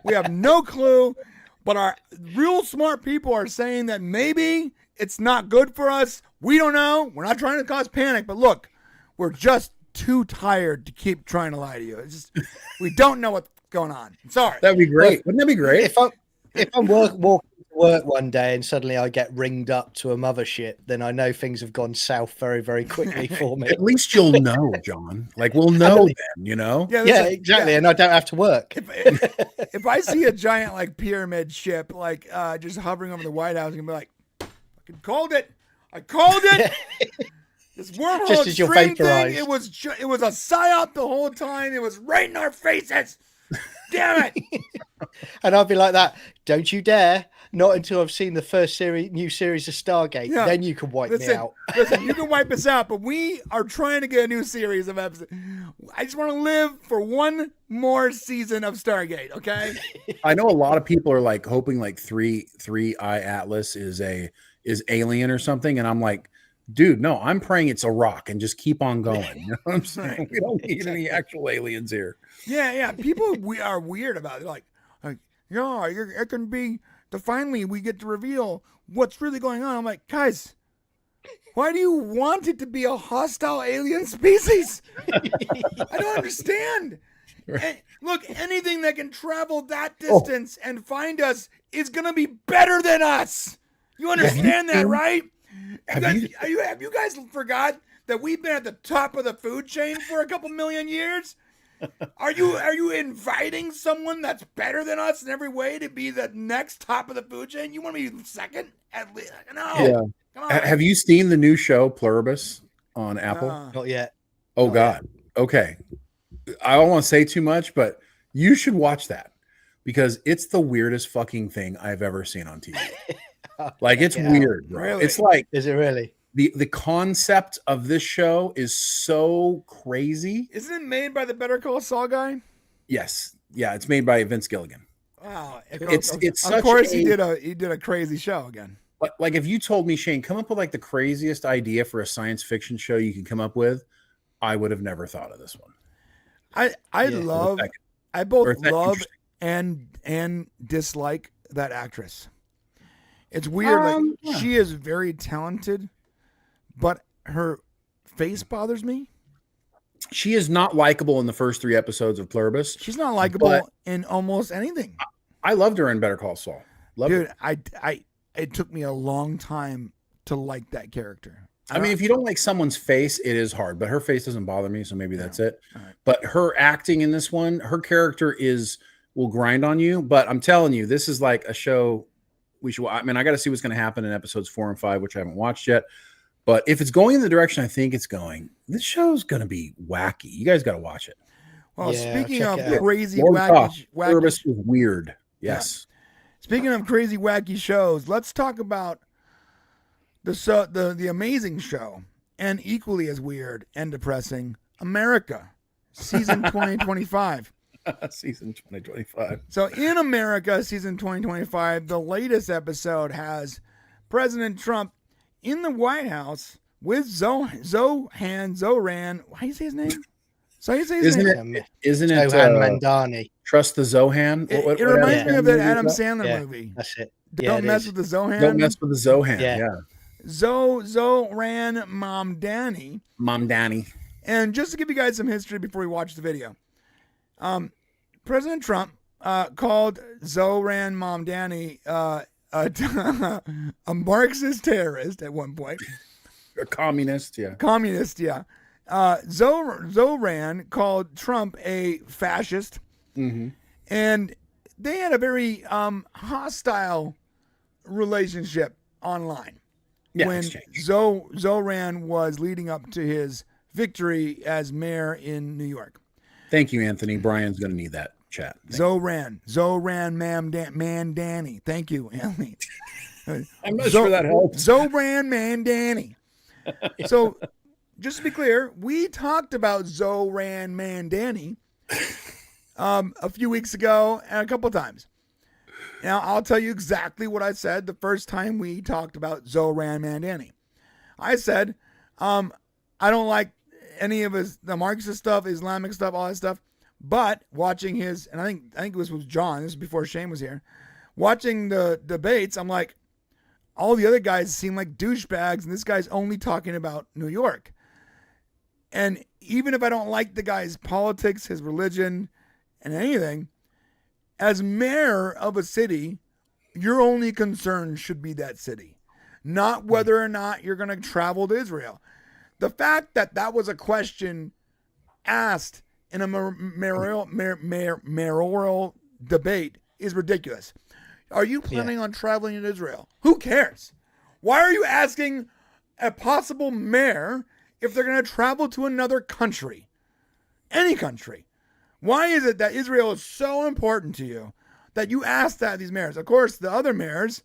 We have no clue, but our real smart people are saying that maybe it's not good for us. We don't know. We're not trying to cause panic, but look, we're just too tired to keep trying to lie to you. It's just we don't know what's going on. I'm sorry. That'd be great. Wouldn't that be great? If I'm walking to work one day and suddenly I get ringed up to a mothership, then I know things have gone south very, very quickly for me. At least you'll know, John. Like, we'll know then, Yeah, exactly. And I don't have to work. If I see a giant like pyramid ship like just hovering over the White House, I'm gonna be like, "Fucking called it! I called it!" This wormhole just as you're stream thing, vaporized. it was a psyop the whole time. It was right in our faces. Damn it! And I'll be like that. Don't you dare! Not until I've seen the first new series of Stargate. Yeah. Then you can wipe me out. Listen, you can wipe us out, but we are trying to get a new series of episodes. I just want to live for one more season of Stargate. Okay. I know a lot of people are like hoping like 3i Atlas is alien or something, and I'm like, dude, no, I'm praying it's a rock and just keep on going. You know what I'm saying? We don't need any actual aliens here. Yeah. People are weird about it. Like, yeah, it can be. Finally, we get to reveal what's really going on. I'm like, guys, why do you want it to be a hostile alien species? I don't understand. And look, anything that can travel that distance and find us is gonna be better than us. You understand that, right? Have you guys forgot that we've been at the top of the food chain for a couple million years? Are you inviting someone that's better than us in every way to be the next top of the food chain? You want to be second? At least, no. Yeah. Come on. Have you seen the new show Pluribus on Apple? Not yet. Oh God. Okay. I don't want to say too much, but you should watch that because it's the weirdest fucking thing I've ever seen on TV. Like it's weird, bro. Really? It's like, is it really? The concept of this show is so crazy. Isn't it made by the Better Call Saul guy? Yes. Yeah, it's made by Vince Gilligan. Wow. It's of course he did a crazy show again. Like if you told me, Shane, come up with like the craziest idea for a science fiction show you can come up with, I would have never thought of this one. I both love and dislike that actress. It's weird. She is very talented, but her face bothers me. She is not likable in the first 3 episodes of Pluribus. She's not likable in almost anything. I loved her in Better Call Saul. Dude, it took me a long time to like that character. I mean, if you don't like someone's face, it is hard, but her face doesn't bother me, so maybe that's it. Right. But her acting in this one, her character will grind on you, but I'm telling you, this is like a show we should. I mean, I got to see what's going to happen in episodes 4 and 5, which I haven't watched yet. But if it's going in the direction I think it's going, this show's going to be wacky. You guys got to watch it. Well, speaking of crazy, wacky, Pluribus was weird. Yes. Yeah. Speaking of crazy, wacky shows, let's talk about the amazing show and equally as weird and depressing, America, season 2025. Season 2025. So in America, season 2025, the latest episode has President Trump in the White House with Zoran. How do you say his name? So you say his name? Isn't it Zohan Mandani? Trust the Zohan? It reminds me of that Adam Sandler movie. That's it. Don't mess with the Zohan. Don't mess with the Zohan. Yeah. Zoran Mamdani. Mamdani. And just to give you guys some history before we watch the video, President Trump called Zoran Mamdani a Marxist terrorist at one point. A communist, yeah. Zoran called Trump a fascist. Mm-hmm. And they had a very hostile relationship online. Yeah, when Zoran was leading up to his victory as mayor in New York. Thank you, Anthony. Brian's going to need that chat. Zoran Mandani. Thank you, Anthony. I'm not sure that helps. Zoran Mandani. So, just to be clear, we talked about Zoran Mandani a few weeks ago and a couple times. Now, I'll tell you exactly what I said the first time we talked about Zoran Mandani. I said, I don't like any of the Marxist stuff, Islamic stuff, all that stuff, but watching his, and I think it was with John, this is before Shane was here, watching the debates, I'm like, all the other guys seem like douchebags, and this guy's only talking about New York. And even if I don't like the guy's politics, his religion, and anything, as mayor of a city, your only concern should be that city, not whether or not you're going to travel to Israel. The fact that that was a question asked in a mayoral debate is ridiculous. Are you planning on traveling to Israel? Who cares? Why are you asking a possible mayor if they're going to travel to another country? Any country. Why is it that Israel is so important to you that you asked that of these mayors? Of course, the other mayors,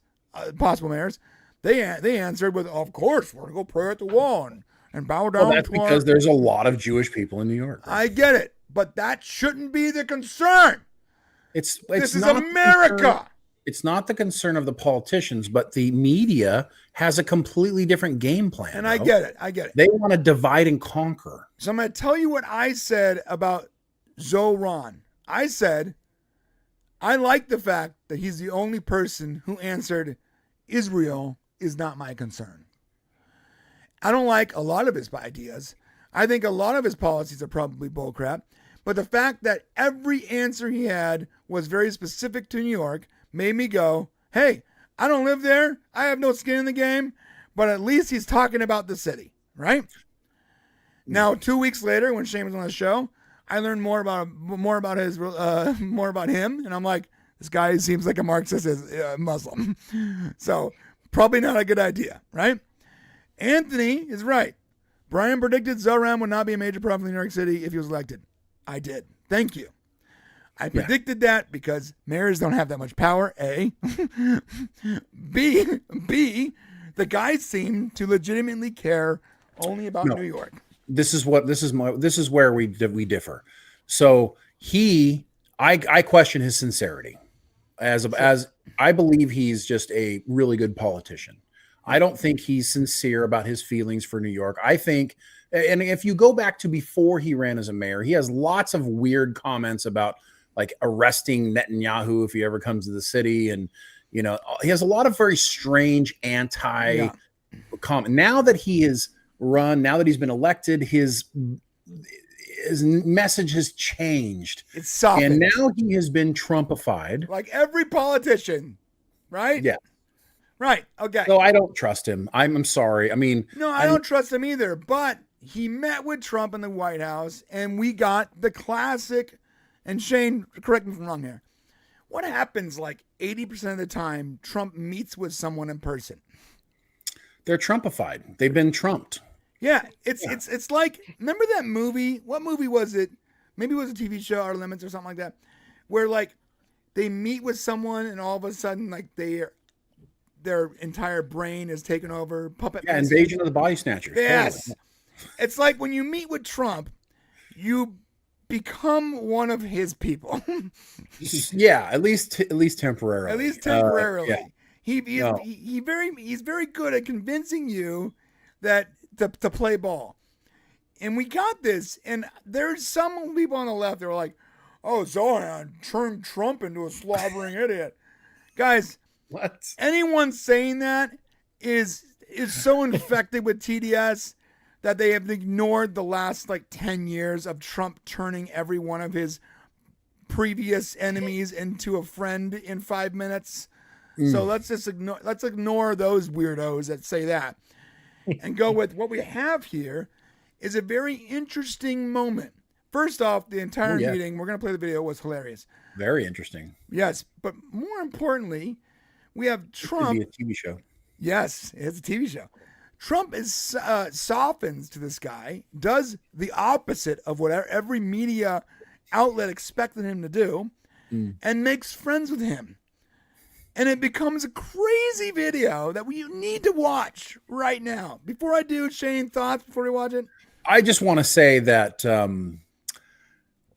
possible mayors, they answered with, of course, we're going to go pray at the wall and bow down. Well, that's because there's a lot of Jewish people in New York. I get it, but that shouldn't be the concern. This is not America. It's not the concern of the politicians, but the media has a completely different game plan. And I get it. They want to divide and conquer. So I'm going to tell you what I said about Zoran. I said, I like the fact that he's the only person who answered, Israel is not my concern. I don't like a lot of his ideas. I think a lot of his policies are probably bullcrap. But the fact that every answer he had was very specific to New York made me go, hey, I don't live there. I have no skin in the game. But at least he's talking about the city, right? Now, 2 weeks later, when Shane was on the show, I learned more about him, and I'm like, this guy seems like a Marxist Muslim. So probably not a good idea, right? Anthony is right. Brian predicted Zoran would not be a major problem in New York City if he was elected. I did. Thank you. I predicted that because mayors don't have that much power, A. B, the guys seem to legitimately care only about New York. This is where we differ. So I question his sincerity as I believe he's just a really good politician. I don't think he's sincere about his feelings for New York. I think, and if you go back to before he ran as a mayor, he has lots of weird comments about like arresting Netanyahu if he ever comes to the city. And, he has a lot of very strange comment. Now that he has run, now that he's been elected, his message has changed. It's softened. And now he has been Trumpified. Like every politician, right? Yeah. Right. Okay. So I don't trust him. I'm sorry. I mean, no, I don't trust him either. But he met with Trump in the White House, and we got the classic. And Shane, correct me if I'm wrong here. What happens like 80% of the time Trump meets with someone in person? They're Trumpified. They've been trumped. Yeah, it's like, remember that movie? What movie was it? Maybe it was a TV show, Outer Limits or something like that, where like they meet with someone and all of a sudden like their entire brain is taken over. Puppet. Yeah, Invasion of the Body Snatchers. Yes. Totally. It's like when you meet with Trump, you become one of his people. Yeah, at least temporarily. At least temporarily. Yeah. He's very good at convincing you that to play ball. And we got this, and there's some people on the left that are like, oh, Zoran turned Trump into a slobbering idiot. Guys, what? Anyone saying that is so infected with TDS that they have ignored the last like 10 years of Trump turning every one of his previous enemies into a friend in 5 minutes. So let's ignore those weirdos that say that and go with what we have here is a very interesting moment. First off, the entire meeting, we're going to play the video, was hilarious. Very interesting. Yes, but more importantly, we have Trump. It's a TV show. Yes, it's a TV show. Trump softens to this guy, does the opposite of what every media outlet expected him to do, and makes friends with him. And it becomes a crazy video that you need to watch right now. Before I do, Shane, thoughts before we watch it? I just want to say that,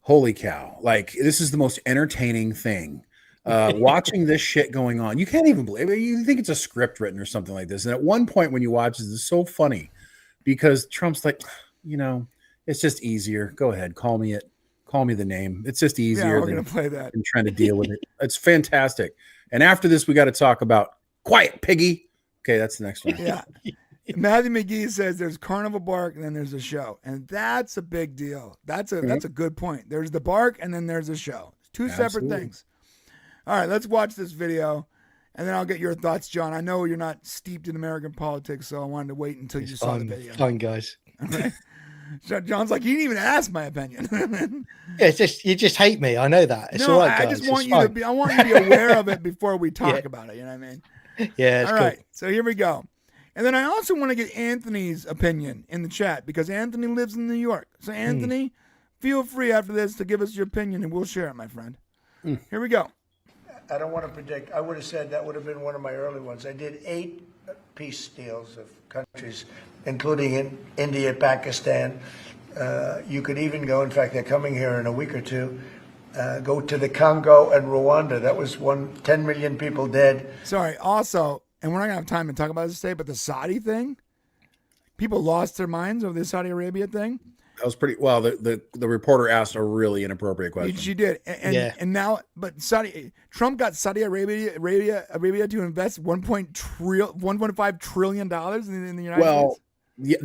holy cow, like this is the most entertaining thing. Watching this shit going on, you can't even believe it. You think it's a script written or something like this. And at one point when you watch this, it's so funny because Trump's like, it's just easier. Go ahead. Call me the name. It's just easier than play that and trying to deal with it. It's fantastic. And after this, we got to talk about Quiet Piggy. Okay, that's the next one. Yeah. Matthew McGee says there's carnival bark and then there's a show. And that's a big deal. That's a good point. There's the bark and then there's a show. Two separate things. All right, let's watch this video and then I'll get your thoughts, John. I know you're not steeped in American politics, so I wanted to wait until you saw the video. Fine, guys. Okay. So John's like, you didn't even ask my opinion. Yeah, it's just you just hate me. I know that. It's all right, guys. I just want you to be. I want you to be aware of it before we talk about it. You know what I mean? Yeah. All right. So here we go. And then I also want to get Anthony's opinion in the chat because Anthony lives in New York. So Anthony, feel free after this to give us your opinion and we'll share it, my friend. Here we go. I don't want to predict. I would have said that would have been one of my early ones. I did 8 peace deals of countries, including in India, Pakistan. You could even go, in fact, they're coming here in a week or two, go to the Congo and Rwanda. That was 10 million people dead. Sorry, also, and we're not going to have time to talk about this today, but the Saudi thing, people lost their minds over the Saudi Arabia thing. That was pretty well. The reporter asked a really inappropriate question. She did, and now, but Trump got Saudi Arabia to invest $1.5 trillion in the United States. Well, yeah,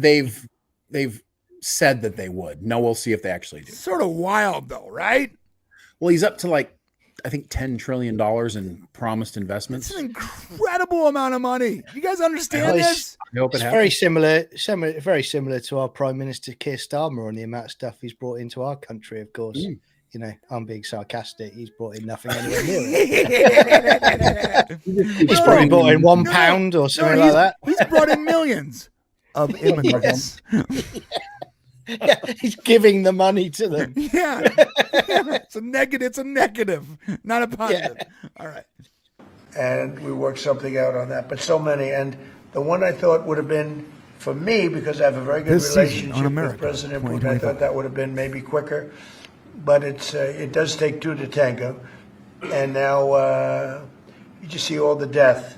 they've said that they would. Now we'll see if they actually do. Sort of wild though, right? Well, he's up to like I think $10 trillion in promised investments. It's an incredible amount of money. You guys understand this? I hope it's very similar to our Prime Minister Keir Starmer on the amount of stuff he's brought into our country. Of course, you know, I'm being sarcastic. He's brought in nothing anywhere near it. He's probably brought in £1 or something like that. He's brought in millions of immigrants. Yeah, he's giving the money to them. Yeah. It's a negative, not a positive. Yeah. All right. And we worked something out on that, but so many. And the one I thought would have been, for me, because I have a very good relationship with President Putin, I thought that would have been maybe quicker. But it does take two to tango. And now you just see all the death.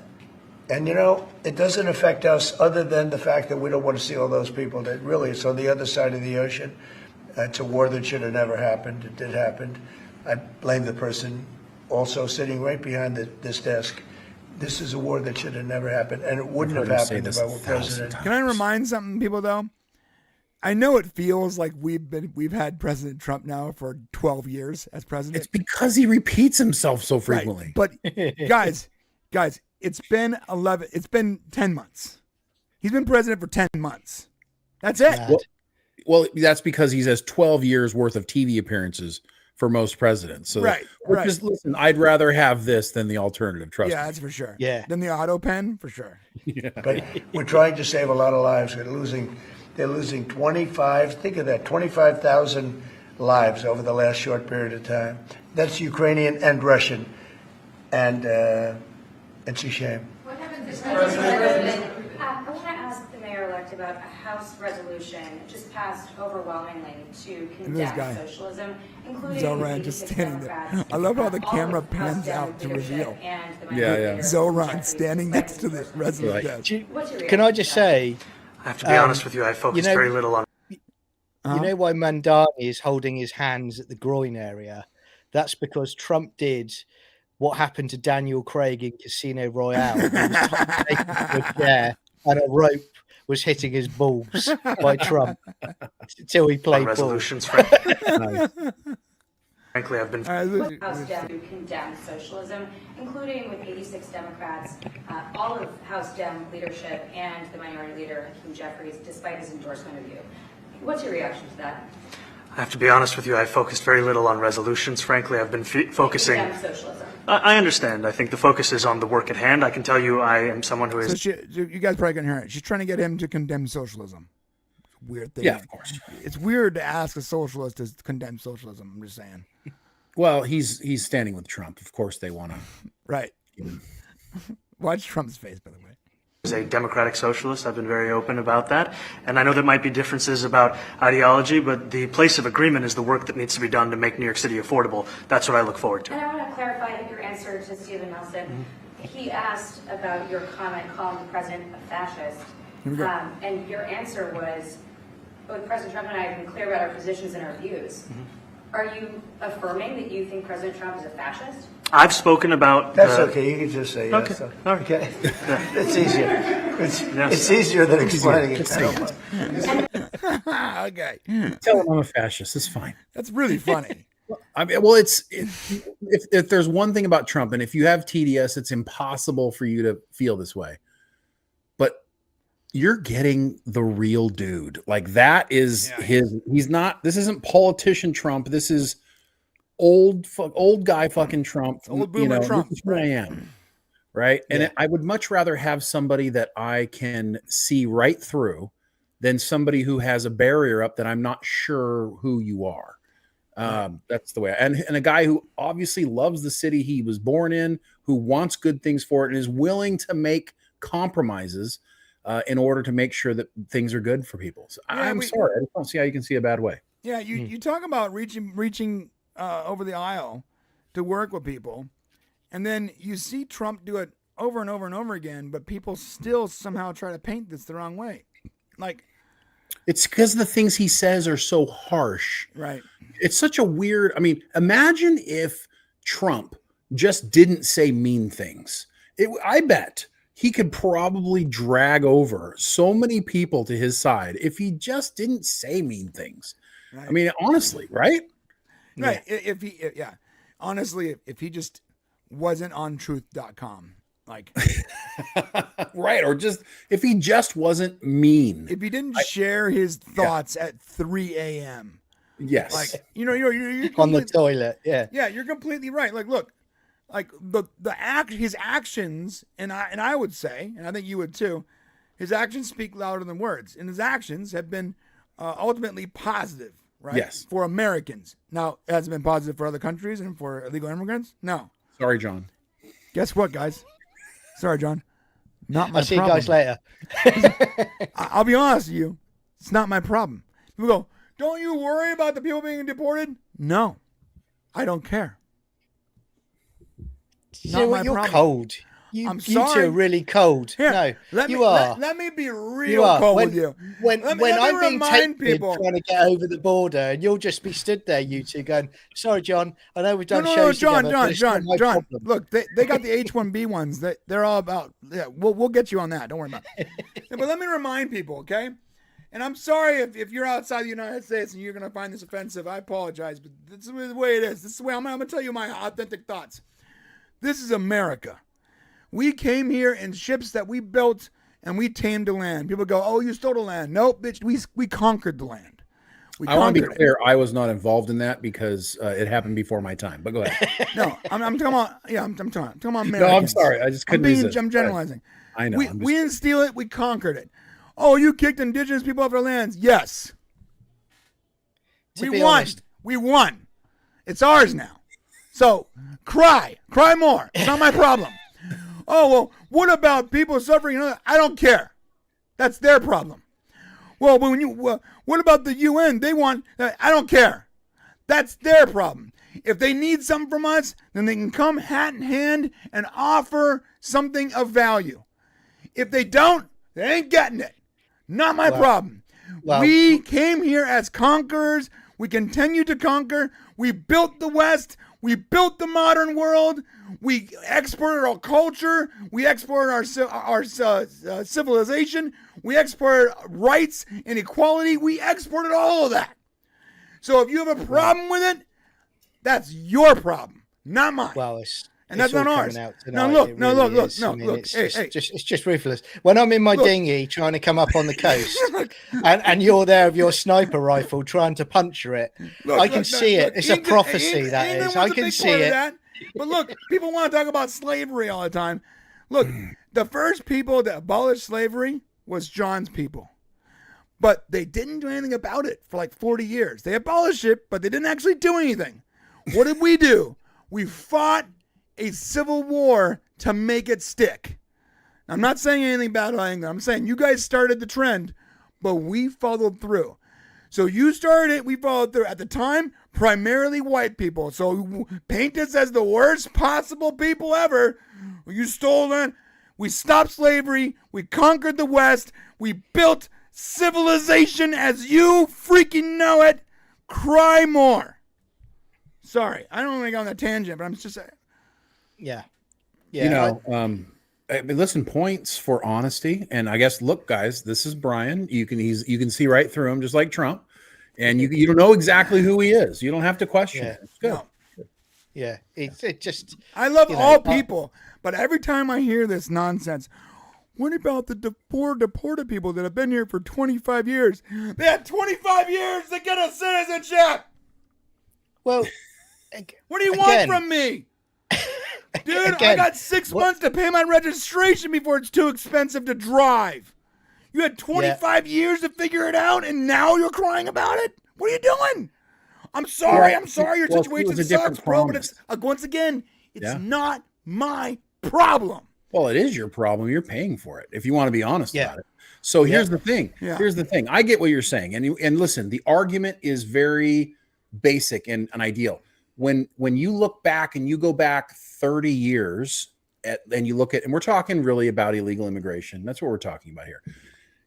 And, you know, it doesn't affect us other than the fact that we don't want to see all those people that really it's on the other side of the ocean. It's a war that should have never happened. It did happen. I blame the person also sitting right behind this desk. This is a war that should have never happened, and it wouldn't have happened if I were president. Can I remind something, people, though? I know it feels like we've had President Trump now for 12 years as president. It's because he repeats himself so frequently. Right. But guys, it's been 10 months. He's been president for 10 months. That's it. Well, that's because he has 12 years worth of TV appearances for most presidents. So right. Just listen, I'd rather have this than the alternative. Trust me. Yeah, that's for sure. Yeah. Than the auto pen, for sure. Yeah. But we're trying to save a lot of lives. They're losing 25,000 lives over the last short period of time. That's Ukrainian and Russian. And it's a shame. What happens I want to ask the mayor-elect about a House resolution just passed overwhelmingly to condemn socialism, including Zoran just standing there. I love how the camera pans out to reveal. Yeah. Zoran standing next to the resolution. Can I just say, I have to be honest with you, I focused very little on... You know why Mandani is holding his hands at the groin area? That's because Trump did what happened to Daniel Craig in Casino Royale. He was taken to a chair and a rope was hitting his balls by Trump until he played resolutions. Frankly, I've been... House Dem to condemn socialism, including with 86 Democrats, all of House Dem leadership, and the minority leader, Hakeem Jeffries, despite his endorsement of you. What's your reaction to that? I have to be honest with you, I focused very little on resolutions. Frankly, I've been focusing... Condemn socialism. I understand. I think the focus is on the work at hand. I can tell you I am someone who is... So you guys probably can hear it. She's trying to get him to condemn socialism. Weird thing. Yeah, of course. It's weird to ask a socialist to condemn socialism. I'm just saying. Well, he's standing with Trump. Of course they want to. Right. Watch Trump's face, by the way. As a democratic socialist, I've been very open about that. And I know there might be differences about ideology, but the place of agreement is the work that needs to be done to make New York City affordable. That's what I look forward to. And I want to clarify your answer to Stephen Nelson. He asked about your comment calling the president a fascist. And your answer was, both President Trump and I have been clear about our positions and our views. Are you affirming that you think President Trump is a fascist? I've spoken about... That's okay. You can just say yes. Okay. Okay. It's easier. It's easier than explaining it. Okay. Tell him I'm a fascist. It's fine. That's really funny. I mean, well, if there's one thing about Trump, and if you have TDS, it's impossible for you to feel this way. But you're getting the real dude. Like that is he's not, this isn't politician Trump. This is old guy fucking Trump. Old boomer Trump. This is who I am. Right. And I would much rather have somebody that I can see right through than somebody who has a barrier up that I'm not sure who you are. That's the way. And a guy who obviously loves the city he was born in, who wants good things for it and is willing to make compromises in order to make sure that things are good for people. So I'm sorry. I just don't see how you can see a bad way. Yeah. You talk about reaching over the aisle to work with people. And then you see Trump do it over and over and over again, but people still somehow try to paint this the wrong way. Like, it's because the things he says are so harsh. Right. It's such a weird, I mean, imagine if Trump just didn't say mean things. I bet he could probably drag over so many people to his side if he just didn't say mean things. Right. I mean, honestly, right? Right. honestly, if he just wasn't on truth.com, like, right. Or just, if he just wasn't mean. If he didn't share his thoughts at 3 a.m. Yes. Like, you're on the toilet. Yeah. Yeah, you're completely right. Like, look, like his actions, and I would say, and I think you would too, his actions speak louder than words, and his actions have been ultimately positive, right? Yes. For Americans. Now, it hasn't been positive for other countries and for illegal immigrants. No. Sorry, John. Guess what, guys? Sorry, John. Not my I'll see problem. you guys later. I'll be honest with you. It's not my problem. People go, don't you worry about the people being deported? No, I don't care. Not my you're problem. Cold. I'm sorry. You two are really cold. Here, no, you are. Let me be real cold with you. When I'm being tempted trying to get over the border, and you'll just be stood there, you two, going, "Sorry, John. I know we've done shows together." John. Look, they got the H-1B ones. They're all about. Yeah, we'll get you on that. Don't worry about it. Yeah, but let me remind people, okay? And I'm sorry if you're outside the United States and you're going to find this offensive. I apologize, but this is the way it is. This is the way I'm going to tell you my authentic thoughts. This is America. We came here in ships that we built and we tamed the land. People go, "Oh, you stole the land." Nope, bitch. We conquered the land. I want to be clear. I was not involved in that because it happened before my time. But go ahead. No, I'm talking about. Yeah, I'm talking about Americans. No, I'm sorry. I just couldn't resist. I'm generalizing. I know. We didn't steal it. We conquered it. Oh, you kicked indigenous people off their lands. Yes. We won. Honest. We won. It's ours now. So cry more. It's not my problem. Oh, well, what about people suffering? I don't care. That's their problem. Well, what about the UN? They want, I don't care. That's their problem. If they need something from us, then they can come hat in hand and offer something of value. If they don't, they ain't getting it. Not my problem. We came here as conquerors. We continue to conquer. We built the West. We built the modern world. We exported our culture. We exported our civilization. We exported rights and equality. We exported all of that. So if you have a problem with it, that's your problem, not mine. Well, and that's not ours. Now look. It's just ruthless. When I'm in my dinghy trying to come up on the coast, and you're there with your sniper rifle trying to puncture it, I can see it. It's a prophecy, that is. I can see it. But look, people want to talk about slavery all the time. Look, the first people that abolished slavery was John's people. But they didn't do anything about it for like 40 years. They abolished it, but they didn't actually do anything. What did we do? We fought a civil war to make it stick. Now, I'm not saying anything bad about England. I'm saying you guys started the trend, but we followed through. So you started it, we followed through. At the time, primarily white people. So paint us as the worst possible people ever. You stole that. We stopped slavery. We conquered the West. We built civilization as you freaking know it. Cry more. Sorry, I don't want to go on that tangent, but I'm just saying. Yeah. Listen, points for honesty, and I guess, look, guys, this is Brian. You can see right through him, just like Trump, and you don't know exactly who he is. You don't have to question it. It's good. No. Yeah, it just. I love all people, but every time I hear this nonsense, what about the poor deported people that have been here for 25 years? They had 25 years to get a citizenship. Well, what do you want from me? Dude, I got 6 months to pay my registration before it's too expensive to drive. You had 25 years to figure it out, and now you're crying about it? What are you doing? I'm sorry. Your situation sucks, bro. But it's, once again, it's not my problem. Well, it is your problem. You're paying for it, if you want to be honest about it. So here's the thing. Yeah. Here's the thing. I get what you're saying. And listen, the argument is very basic and ideal. When you look back and you go back 30 years and you look at, and we're talking really about illegal immigration. That's what we're talking about here.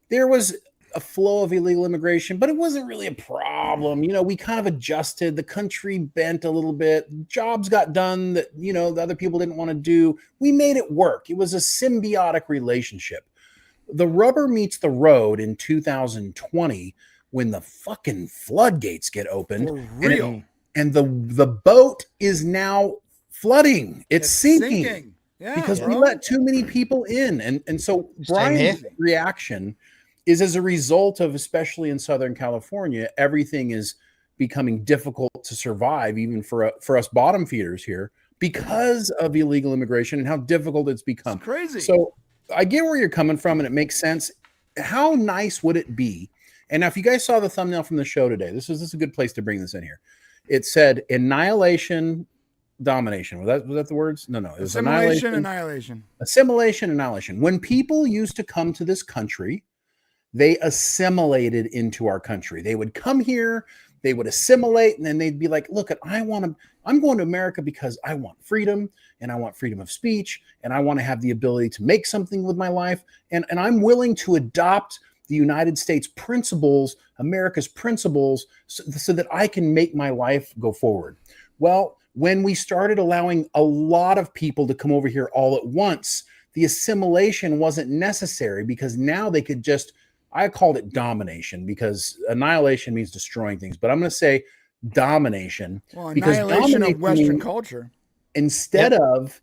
There was a flow of illegal immigration, but it wasn't really a problem. We kind of adjusted. The country bent a little bit. Jobs got done that, the other people didn't want to do. We made it work. It was a symbiotic relationship. The rubber meets the road in 2020 when the fucking floodgates get opened. For real. and the boat is now flooding. It's sinking. Yeah, because we let too many people in. And so Brian's reaction is as a result of, especially in Southern California, everything is becoming difficult to survive, even for us bottom feeders here, because of illegal immigration and how difficult it's become. It's crazy. So I get where you're coming from, and it makes sense. How nice would it be? And now, if you guys saw the thumbnail from the show today, this is a good place to bring this in here. It said annihilation, domination. Was that the words? No. It was annihilation. Assimilation, annihilation. When people used to come to this country, they assimilated into our country. They would come here, they would assimilate, and then they'd be like, look, I'm going to America because I want freedom, and I want freedom of speech, and I want to have the ability to make something with my life, and I'm willing to adopt the United States principles, America's principles, so that I can make my life go forward. Well, when we started allowing a lot of people to come over here all at once, the assimilation wasn't necessary, because now they could just, I called it domination, because annihilation means destroying things, but I'm going to say domination. Well, annihilation of Western culture. Instead of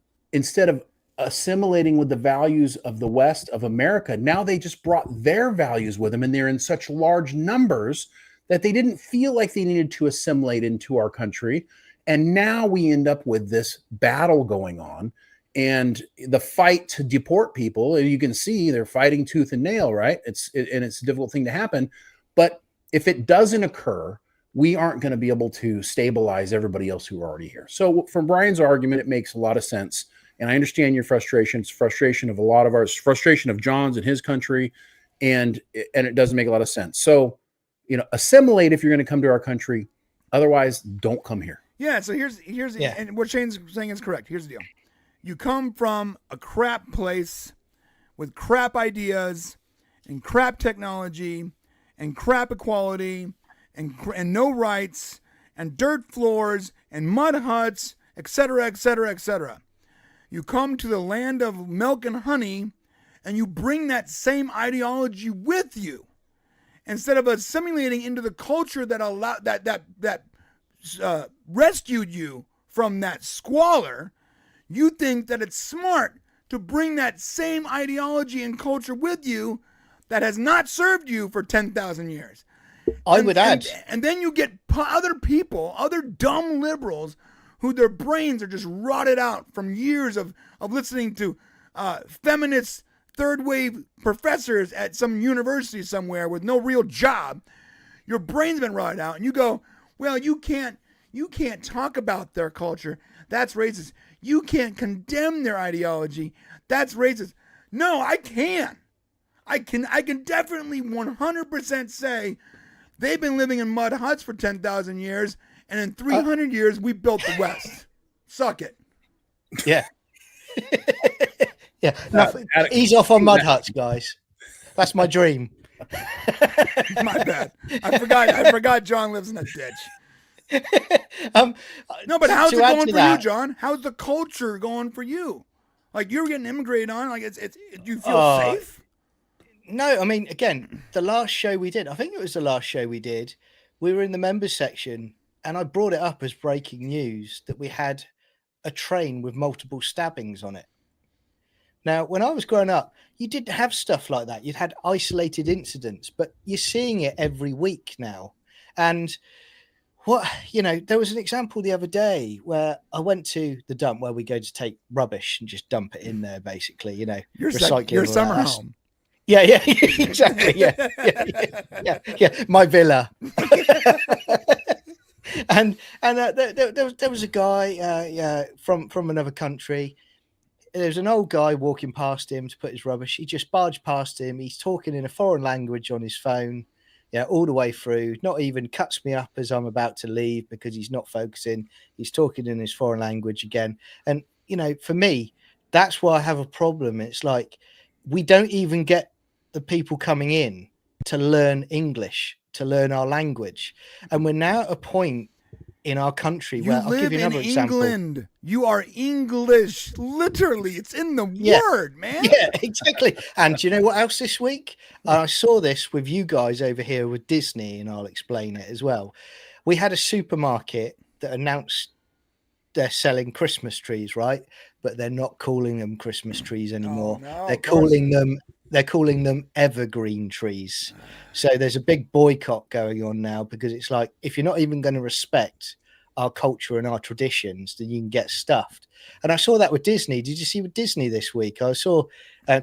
assimilating with the values of the West of America, now they just brought their values with them, and they're in such large numbers that they didn't feel like they needed to assimilate into our country. And now we end up with this battle going on, and the fight to deport people. And you can see they're fighting tooth and nail, right? It's a difficult thing to happen. But if it doesn't occur, we aren't going to be able to stabilize everybody else who are already here. So from Brian's argument, it makes a lot of sense. And I understand your frustration. It's frustration of a lot of ours, frustration of John's in his country. And it doesn't make a lot of sense. So, assimilate if you're going to come to our country. Otherwise, don't come here. Yeah, so here's and what Shane's saying is correct. Here's the deal. You come from a crap place with crap ideas and crap technology and crap equality and no rights and dirt floors and mud huts, etc., etc., etc. You come to the land of milk and honey, and you bring that same ideology with you, instead of assimilating into the culture that rescued you from that squalor. You think that it's smart to bring that same ideology and culture with you that has not served you for 10,000 years. I would add. And then you get other people, other dumb liberals, who their brains are just rotted out from years of listening to feminist third wave professors at some university somewhere with no real job. Your brain's been rotted out, and you go, well, you can't talk about their culture. That's racist. You can't condemn their ideology. That's racist. No, I can. I can definitely 100% say they've been living in mud huts for 10,000 years, and in 300 years, we built the West. Suck it. Yeah. Yeah. Ease off on mud huts, guys. That's my dream. My bad. I forgot John lives in a ditch. No, but how's it going for you, John? How's the culture going for you? Like, you're getting immigrated on. Like, do you feel safe? No, I mean, again, the last show we did, I think it was the last show we did, we were in the members section, and I brought it up as breaking news that we had a train with multiple stabbings on it. Now, when I was growing up, you didn't have stuff like that. You'd had isolated incidents, but you're seeing it every week now. And there was an example the other day where I went to the dump where we go to take rubbish and just dump it in there, basically, Your recycling. Summer home. Yeah, exactly. Yeah. My villa. and there was a guy from another country. There was an old guy walking past him to put his rubbish. He just barged past him. He's talking in a foreign language on his phone, all the way through. Not even cuts me up as I'm about to leave because he's not focusing. He's talking in his foreign language again. And, for me, that's why I have a problem. It's like we don't even get the people coming in to learn English, to learn our language. And we're now at a point in our country where I'll give you another example. England. You are English. Literally, it's in the word, man. Yeah, exactly. And do you know what else this week? I saw this with you guys over here with Disney, and I'll explain it as well. We had a supermarket that announced they're selling Christmas trees, right? But they're not calling them Christmas trees anymore. no, they're calling them evergreen trees. So there's a big boycott going on now, because it's like, if you're not even going to respect our culture and our traditions, then you can get stuffed. And I saw that with Disney. Did you see with Disney this week? I saw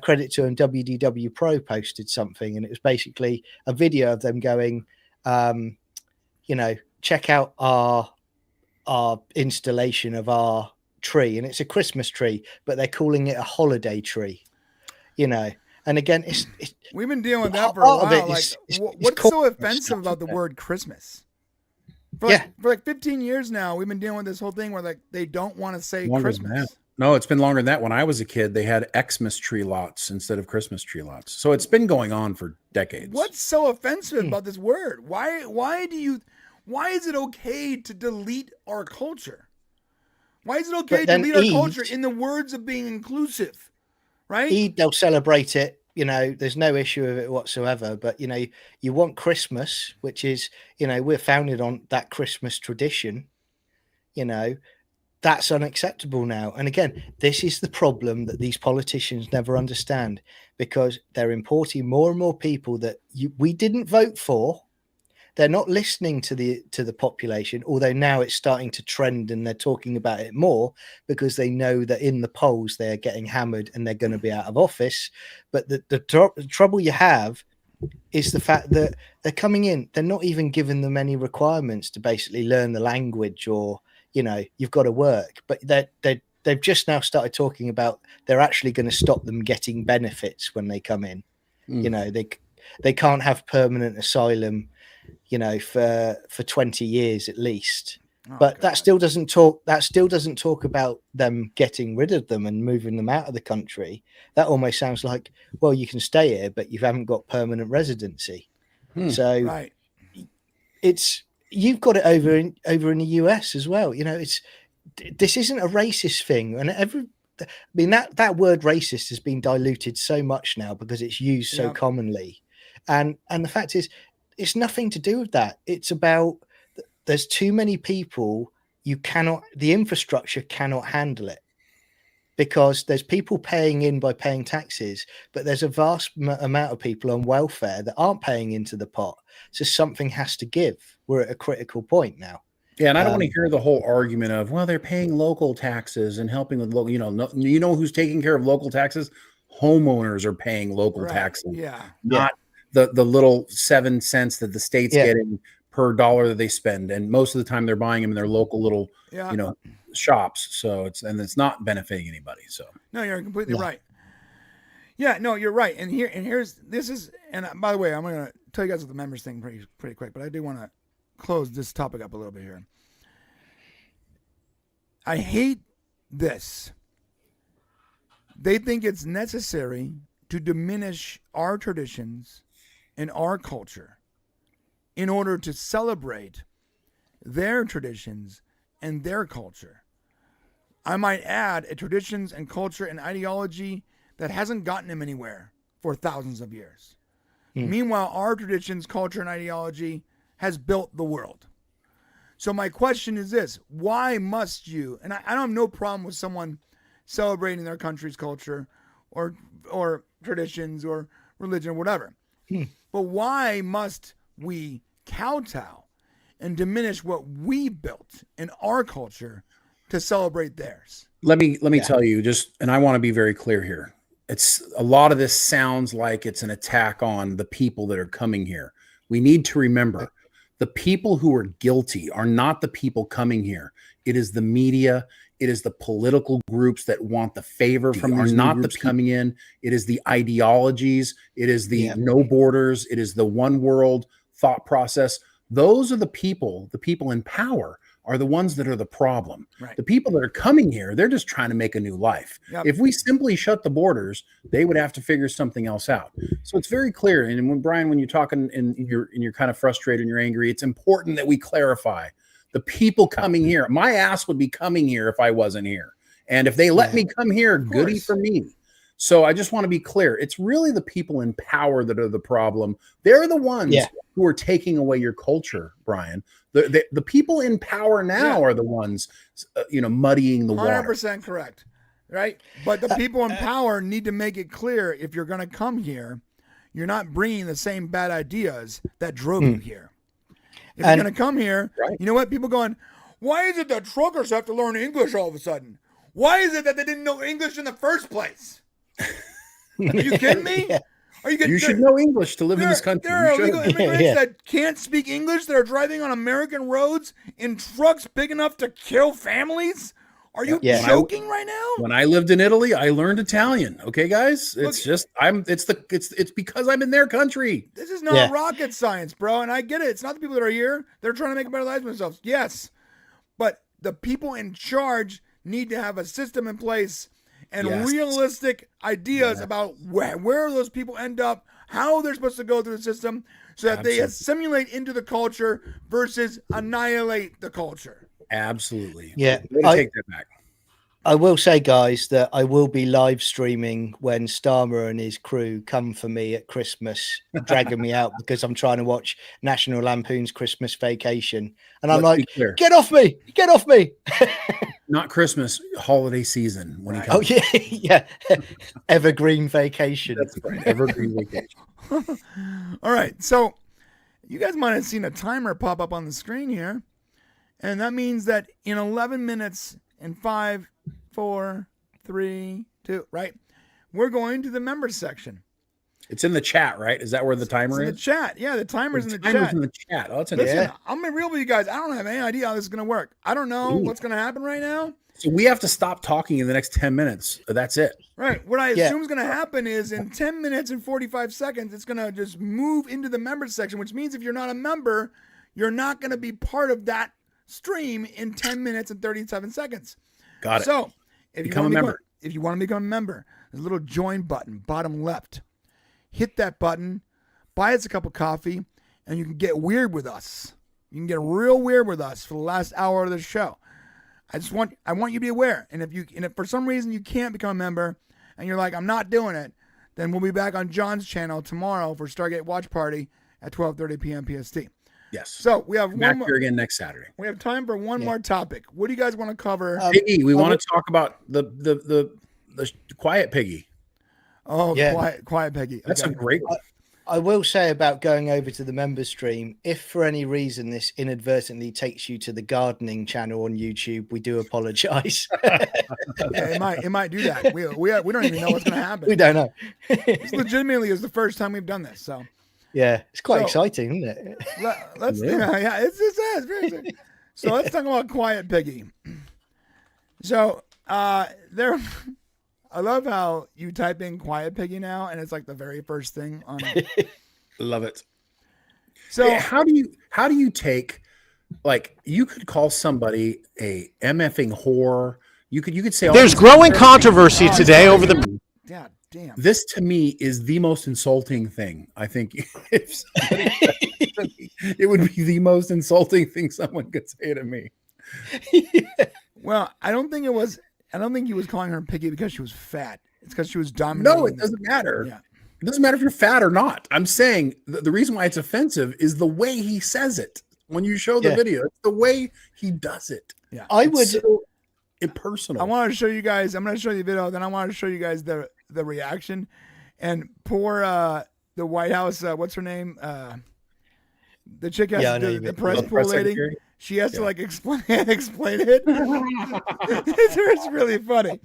credit to them, WDW Pro posted something, and it was basically a video of them going, check out our installation of our tree, and it's a Christmas tree, but they're calling it a holiday tree, and again, it's we've been dealing with that for a while. What's so offensive about the word Christmas? For like 15 years now, we've been dealing with this whole thing where like they don't want to say Christmas. No, it's been longer than that. When I was a kid, they had Xmas tree lots instead of Christmas tree lots. So it's been going on for decades. What's so offensive about this word? Why is it okay to delete our culture? Why is it okay to delete our culture in the words of being inclusive? Right? Eid, they'll celebrate it. There's no issue with it whatsoever. But, you want Christmas, which is, we're founded on that Christmas tradition. That's unacceptable now. And again, this is the problem that these politicians never understand, because they're importing more and more people that we didn't vote for. They're not listening to the population, although now it's starting to trend and they're talking about it more, because they know that in the polls they're getting hammered and they're going to be out of office. But the trouble you have is the fact that they're coming in, they're not even giving them any requirements to basically learn the language, or you've got to work. But they've just now started talking about they're actually going to stop them getting benefits when they come in. They can't have permanent asylum for 20 years at least. But that still doesn't talk about them getting rid of them and moving them out of the country. That almost sounds like, well, you can stay here, but you haven't got permanent residency. So right. You've got it over in the US as well. This isn't a racist thing, and that word racist has been diluted so much now because it's used so commonly, and the fact is, it's nothing to do with that. It's about there's too many people. The infrastructure cannot handle it, because there's people paying in by paying taxes, but there's a vast amount of people on welfare that aren't paying into the pot. So something has to give. We're at a critical point now. Yeah, and I don't want to hear the whole argument of, well, they're paying local taxes and helping with local. Who's taking care of local taxes? Homeowners are paying local taxes. Yeah, not the little 7 cents that the state's getting per dollar that they spend. And most of the time, they're buying them in their local little shops. So it's not benefiting anybody. So no, you're completely right. Yeah, no, you're right. And by the way, I'm going to tell you guys about the members thing pretty quick, but I do want to close this topic up a little bit here. I hate this. They think it's necessary to diminish our traditions and our culture in order to celebrate their traditions and their culture. I might add a traditions and culture and ideology that hasn't gotten them anywhere for thousands of years. Meanwhile, our traditions, culture, and ideology has built the world. So my question is this: why must you? And I don't have no problem with someone celebrating their country's culture or traditions or religion or whatever. But why must we kowtow and diminish what we built in our culture to celebrate theirs? Let me tell you, and I want to be very clear here. It's a lot of this sounds like it's an attack on the people that are coming here. We need to remember, the people who are guilty are not the people coming here. It is the media. It is the political groups that want the favor from these not the coming in. It is the ideologies. It is the no borders. It is the one world thought process. Those are the people in power are the ones that are the problem. Right. The people that are coming here, they're just trying to make a new life. Yep. If we simply shut the borders, they would have to figure something else out. So it's very clear. And when Brian, when you're talking and you're kind of frustrated and you're angry, it's important that we clarify the people coming here. My ass would be coming here if I wasn't here. And if they let me come here, goody for me. So I just want to be clear. It's really the people in power that are the problem. They're the ones who are taking away your culture, Brian. The people in power now are the ones, muddying the water. 100% correct, right? But the people in power need to make it clear, if you're going to come here, you're not bringing the same bad ideas that drove you here. If you're going to come here, you know what? People going, why is it that truckers have to learn English all of a sudden? Why is it that they didn't know English in the first place? Are you kidding me? Are you kidding? You should know English to live in this country. There are illegal immigrants that can't speak English that are driving on American roads in trucks big enough to kill families. Are you joking right now? When I lived in Italy, I learned Italian. Okay, guys, it's because I'm in their country. This is not rocket science, bro. And I get it. It's not the people that are here. They're trying to make a better life for themselves. Yes, but the people in charge need to have a system in place and realistic ideas about where those people end up, how they're supposed to go through the system, so that they assimilate into the culture versus annihilate the culture. Absolutely. Yeah, take that back. I will say, guys, that I will be live streaming when Starmer and his crew come for me at Christmas, dragging me out because I'm trying to watch National Lampoon's Christmas Vacation. And I'm like, get off me, get off me. Not Christmas, holiday season when he comes. Oh, yeah. Evergreen Vacation. That's right. Evergreen Vacation. All right. So you guys might have seen a timer pop up on the screen here. And that means that in 11 minutes, in 5, 4, 3, 2, right? We're going to the members section. It's in the chat, right? Is that where the timer is? In the chat. Yeah, the timer's in the chat. Timer's in the chat. Oh, that's Listen, I'm going to be real with you guys. I don't have any idea how this is going to work. I don't know what's going to happen right now. So we have to stop talking in the next 10 minutes. That's it. Right. What I assume is going to happen is in 10 minutes and 45 seconds, it's going to just move into the members section, which means if you're not a member, you're not going to be part of that stream in 10 minutes and 37 seconds. Got it. So if you want to become a member, there's a little join button, bottom left. Hit that button, buy us a cup of coffee, and you can get weird with us. You can get real weird with us for the last hour of the show. I want you to be aware. And if for some reason you can't become a member and you're like, I'm not doing it, then we'll be back on John's channel tomorrow for Stargate Watch Party at 12:30 p.m. PST. Yes. So we have back here again next Saturday. We have time for one more topic. What do you guys want to cover? Piggy, we want to talk about the quiet Piggy. Oh, yeah. Quiet Piggy. That's a great one. I will say about going over to the members stream, if for any reason this inadvertently takes you to the gardening channel on YouTube, we do apologize. It might do that. We don't even know what's going to happen. We don't know. This legitimately is the first time we've done this. So yeah, it's quite exciting, isn't it? Let's it's very exciting. So let's talk about Quiet Piggy. So there. I love how you type in Quiet Piggy now, and it's like the very first thing on it. Love it. So how do you take, like, you could call somebody a MFing whore. You could say there's growing controversy today over the. God damn. This to me is the most insulting thing. I think if somebody said it to me, it would be the most insulting thing someone could say to me. Well, I don't think he was calling her Piggy because she was fat. It's because she was dominant. No, it doesn't matter. Yeah. It doesn't matter if you're fat or not. I'm saying the reason why it's offensive is the way he says it. When you show the video, it's the way he does it. Yeah, it's so impersonal. I want to show you guys. I'm going to show you the video. Then I want to show you guys the reaction. And poor the White House. What's her name? The chick has the press pool lady. Secretary? She has to like explain it. It's really funny.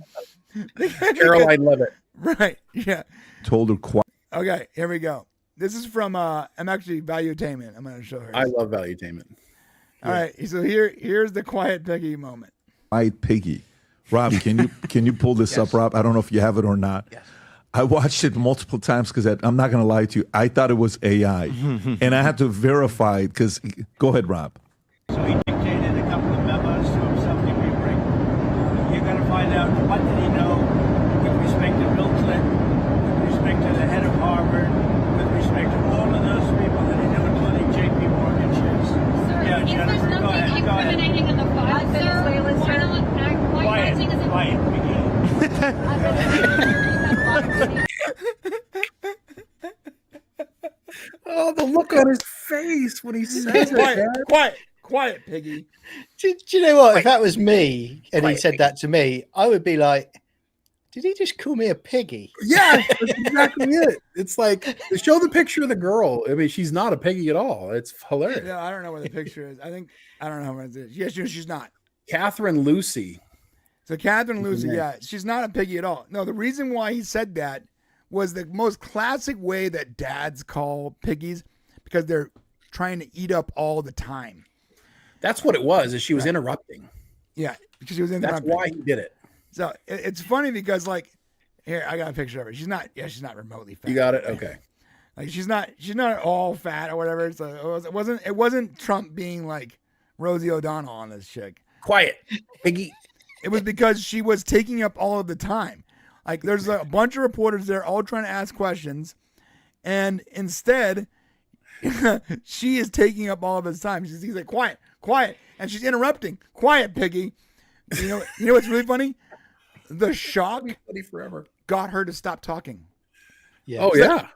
Caroline Levitt. Right. Yeah. Told her quiet. Okay, here we go. This is from I'm actually Valuetainment. I'm gonna show her. I love Valuetainment. All right. So here's the Quiet Piggy moment. Quiet Piggy. Rob, can you pull this up, Rob? I don't know if you have it or not. Yes. I watched it multiple times because I'm not going to lie to you. I thought it was AI. And I had to verify it because, go ahead, Rob. So he dictated a couple of memos to himself to be break. You're going to find out what did he know with respect to Bill Clinton, with respect to the head of Harvard, with respect to all of those people that he knew, including J.P. Morgan Chase. Sir, Yeah, Jennifer, go ahead. Incriminating in the file, sir. Quiet, Oh, the look on his face when he says it. Quiet, Piggy. Do you know what? If that was me and he said that to me, I would be like, did he just call me a piggy? Yeah, that's exactly it. It's like, show the picture of the girl. I mean, she's not a piggy at all. It's hilarious. No, I don't know where the picture is. I don't know where it is. Yes, she's not. Catherine Lucy. So Catherine Lucy, yeah, she's not a piggy at all. No, the reason why he said that was the most classic way that dads call piggies, because they're trying to eat up all the time. That's what it was, is she was interrupting. Yeah, because she was interrupting. That's why he did it. So it's funny because, like, here, I got a picture of her. She's not remotely fat. You got it? Okay. Like, she's not all fat or whatever. So it wasn't Trump being like Rosie O'Donnell on this chick. Quiet, piggy. It was because she was taking up all of the time. Like, there's a bunch of reporters there all trying to ask questions, and instead, she is taking up all of his time. He's like, quiet, and she's interrupting. Quiet, piggy. You know what's really funny? The shock forever got her to stop talking. Yeah. Oh, yeah.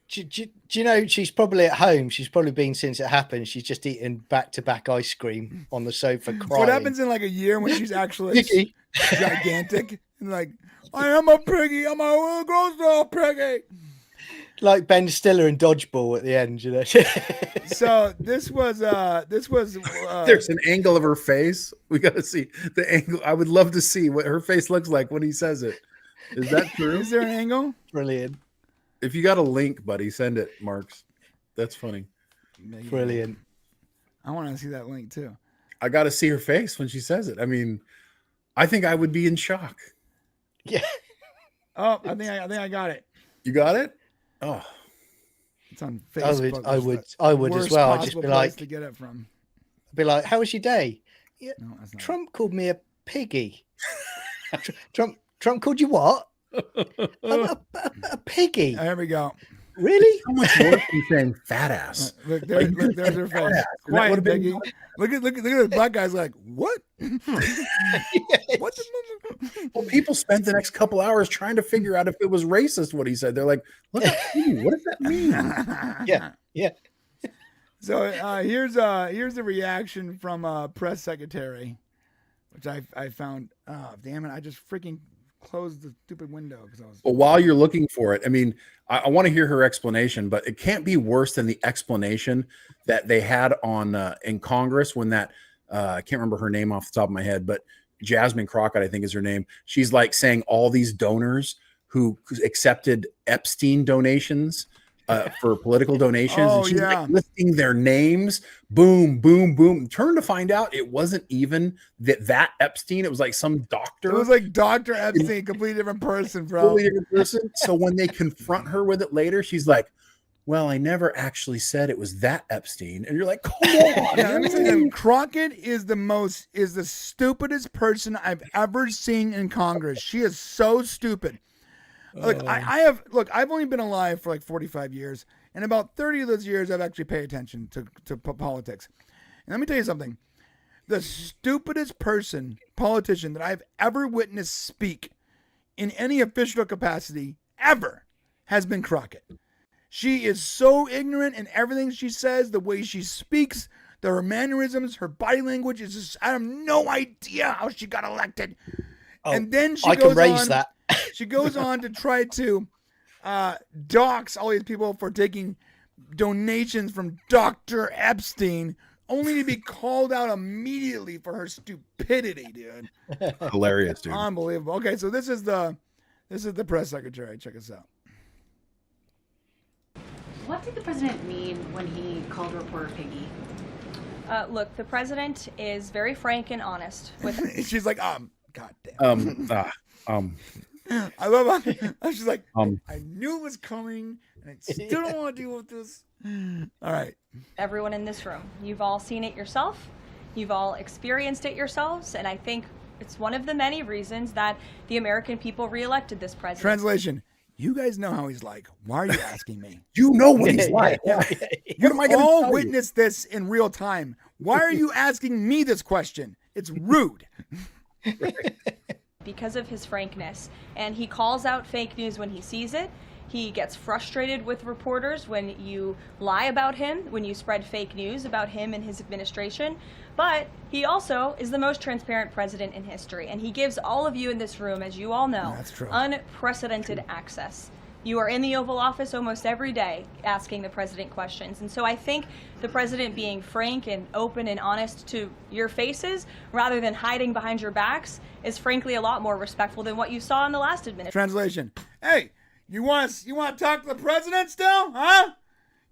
Do you know, she's probably at home. She's probably been since it happened. She's just eating back-to-back ice cream on the sofa crying. What happens in like a year when she's actually gigantic? And like, I am a piggy. I'm a gross little piggy. Like Ben Stiller in Dodgeball at the end, you know. So this was there's an angle of her face. We got to see the angle. I would love to see what her face looks like when he says it. Is that true? Is there an angle? Brilliant. If you got a link, buddy, send it, Marks. That's funny. Brilliant. I want to see that link too. I got to see her face when she says it. I mean, I think I would be in shock. Yeah. Oh, I think I got it. You got it? Oh, it's on Facebook. I would as well. I'd just be like, to get it from. I'd be like, how was your day? Yeah. No, that's not Trump called me a piggy. Trump called you what? a piggy. There we go. Really? How much worse than saying fat ass? Look, there's her face. Quiet, piggy. Look at the black guy's like, what? What the? Well, people spent the next couple hours trying to figure out if it was racist what he said. They're like, look at you. What does that mean? Yeah. So here's the reaction from press secretary, which I found. Oh, damn it! I just freaking closed the stupid window because I was. Well, while you're looking for it, I mean, I want to hear her explanation, but it can't be worse than the explanation that they had on in Congress when that I can't remember her name off the top of my head, but Jasmine Crockett, I think is her name. She's like saying all these donors who accepted Epstein donations for political donations. Oh, and she's yeah. like listing their names. Boom, boom, boom. Turn to find out it wasn't even that Epstein. It was like some doctor. It was like Dr. Epstein, completely different person, bro. Totally different person. So when they confront her with it later, she's like, well, I never actually said it was that Epstein. And you're like, come on. Yeah, let me tell you, Crockett is the stupidest person I've ever seen in Congress. She is so stupid. Look, I've only been alive for like 45 years, and about 30 of those years I've actually paid attention to politics. And let me tell you something. The stupidest politician that I've ever witnessed speak in any official capacity ever has been Crockett. She is so ignorant in everything she says, the way she speaks, her mannerisms, her body language is just, I have no idea how she got elected. And then she she goes on to try to dox all these people for taking donations from Dr. Epstein, only to be called out immediately for her stupidity, dude. Hilarious, dude. Unbelievable. Okay, so this is the press secretary. Check us out. What did the president mean when he called a reporter piggy? Look, the president is very frank and honest. She's like, God damn. I love how she's like, I knew it was coming, and I still don't want to deal with this. All right. Everyone in this room, you've all seen it yourself. You've all experienced it yourselves, and I think it's one of the many reasons that the American people reelected this president. Translation. You guys know how he's like. Why are you asking me? You know what he's like. You all witnessed this in real time. Why are you asking me this question? It's rude. Because of his frankness, and he calls out fake news when he sees it, He gets frustrated with reporters when you lie about him, when you spread fake news about him and his administration. But he also is the most transparent president in history, and he gives all of you in this room, as you all know, unprecedented access. You are in the Oval Office almost every day asking the president questions. And so I think the president being frank and open and honest to your faces rather than hiding behind your backs is frankly a lot more respectful than what you saw in the last administration. Translation. Hey, you want to talk to the president still? Huh?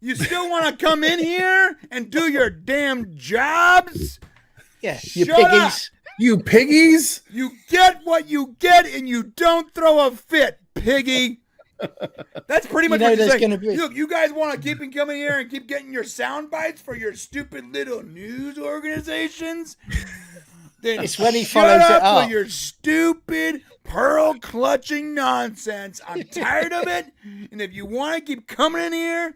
You still want to come in here and do your damn jobs? Yeah, you piggies. You piggies? You get what you get and you don't throw a fit, piggy. That's pretty much what you're saying. Look, you guys want to keep coming here and keep getting your sound bites for your stupid little news organizations? Then it's when he shut follows up it up with your stupid pearl clutching nonsense. I'm tired of it. And if you want to keep coming in here,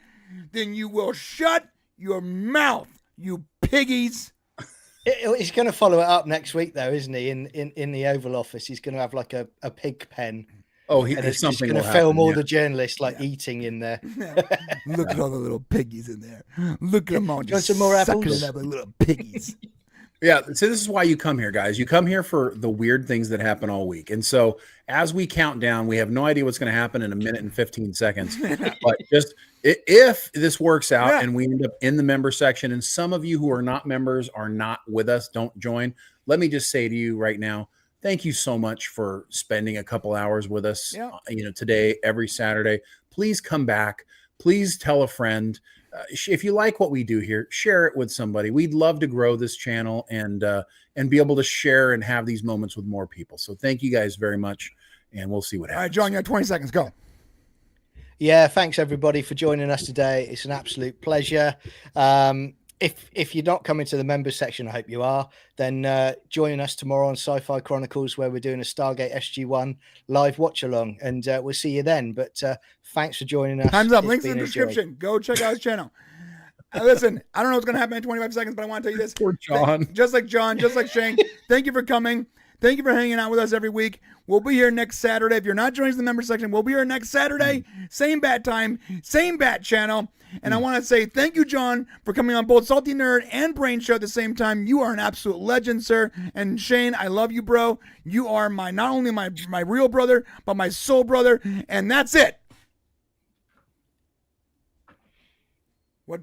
then you will shut your mouth, you piggies. He's going to follow it up next week, though, isn't he? In the Oval Office, he's going to have like a pig pen. Oh, he's just something going to film all the journalists eating in there. Look at all the little piggies in there. Look at them all. Do you want some more apples? Sucking up like little piggies. Yeah, so this is why you come here, guys. You come here for the weird things that happen all week. And so as we count down, we have no idea what's going to happen in a minute and 15 seconds. But just if this works out and we end up in the member section, and some of you who are not members are not with us, don't join, let me just say to you right now, thank you so much for spending a couple hours with us, today, every Saturday. Please come back. Please tell a friend. If you like what we do here, share it with somebody. We'd love to grow this channel and be able to share and have these moments with more people. So thank you guys very much, and we'll see what happens. All right, John, you have 20 seconds. Go. Yeah, thanks everybody for joining us today. It's an absolute pleasure. If you're not coming to the members section, I hope you are, then join us tomorrow on Sci-Fi Chronicles, where we're doing a Stargate SG-1 live watch along, and we'll see you then. But thanks for joining us. Time's up. Links in the description. Go check out his channel. Listen, I don't know what's going to happen in 25 seconds, but I want to tell you this. Poor John. Just like John, just like Shane, thank you for coming. Thank you for hanging out with us every week. We'll be here next Saturday. If you're not joining the member section, we'll be here next Saturday. Same bat time, same bat channel. And I want to say thank you, John, for coming on both Salty Nerd and Brain Show at the same time. You are an absolute legend, sir. And Shane, I love you, bro. You are not only my real brother, but my soul brother. And that's it. What?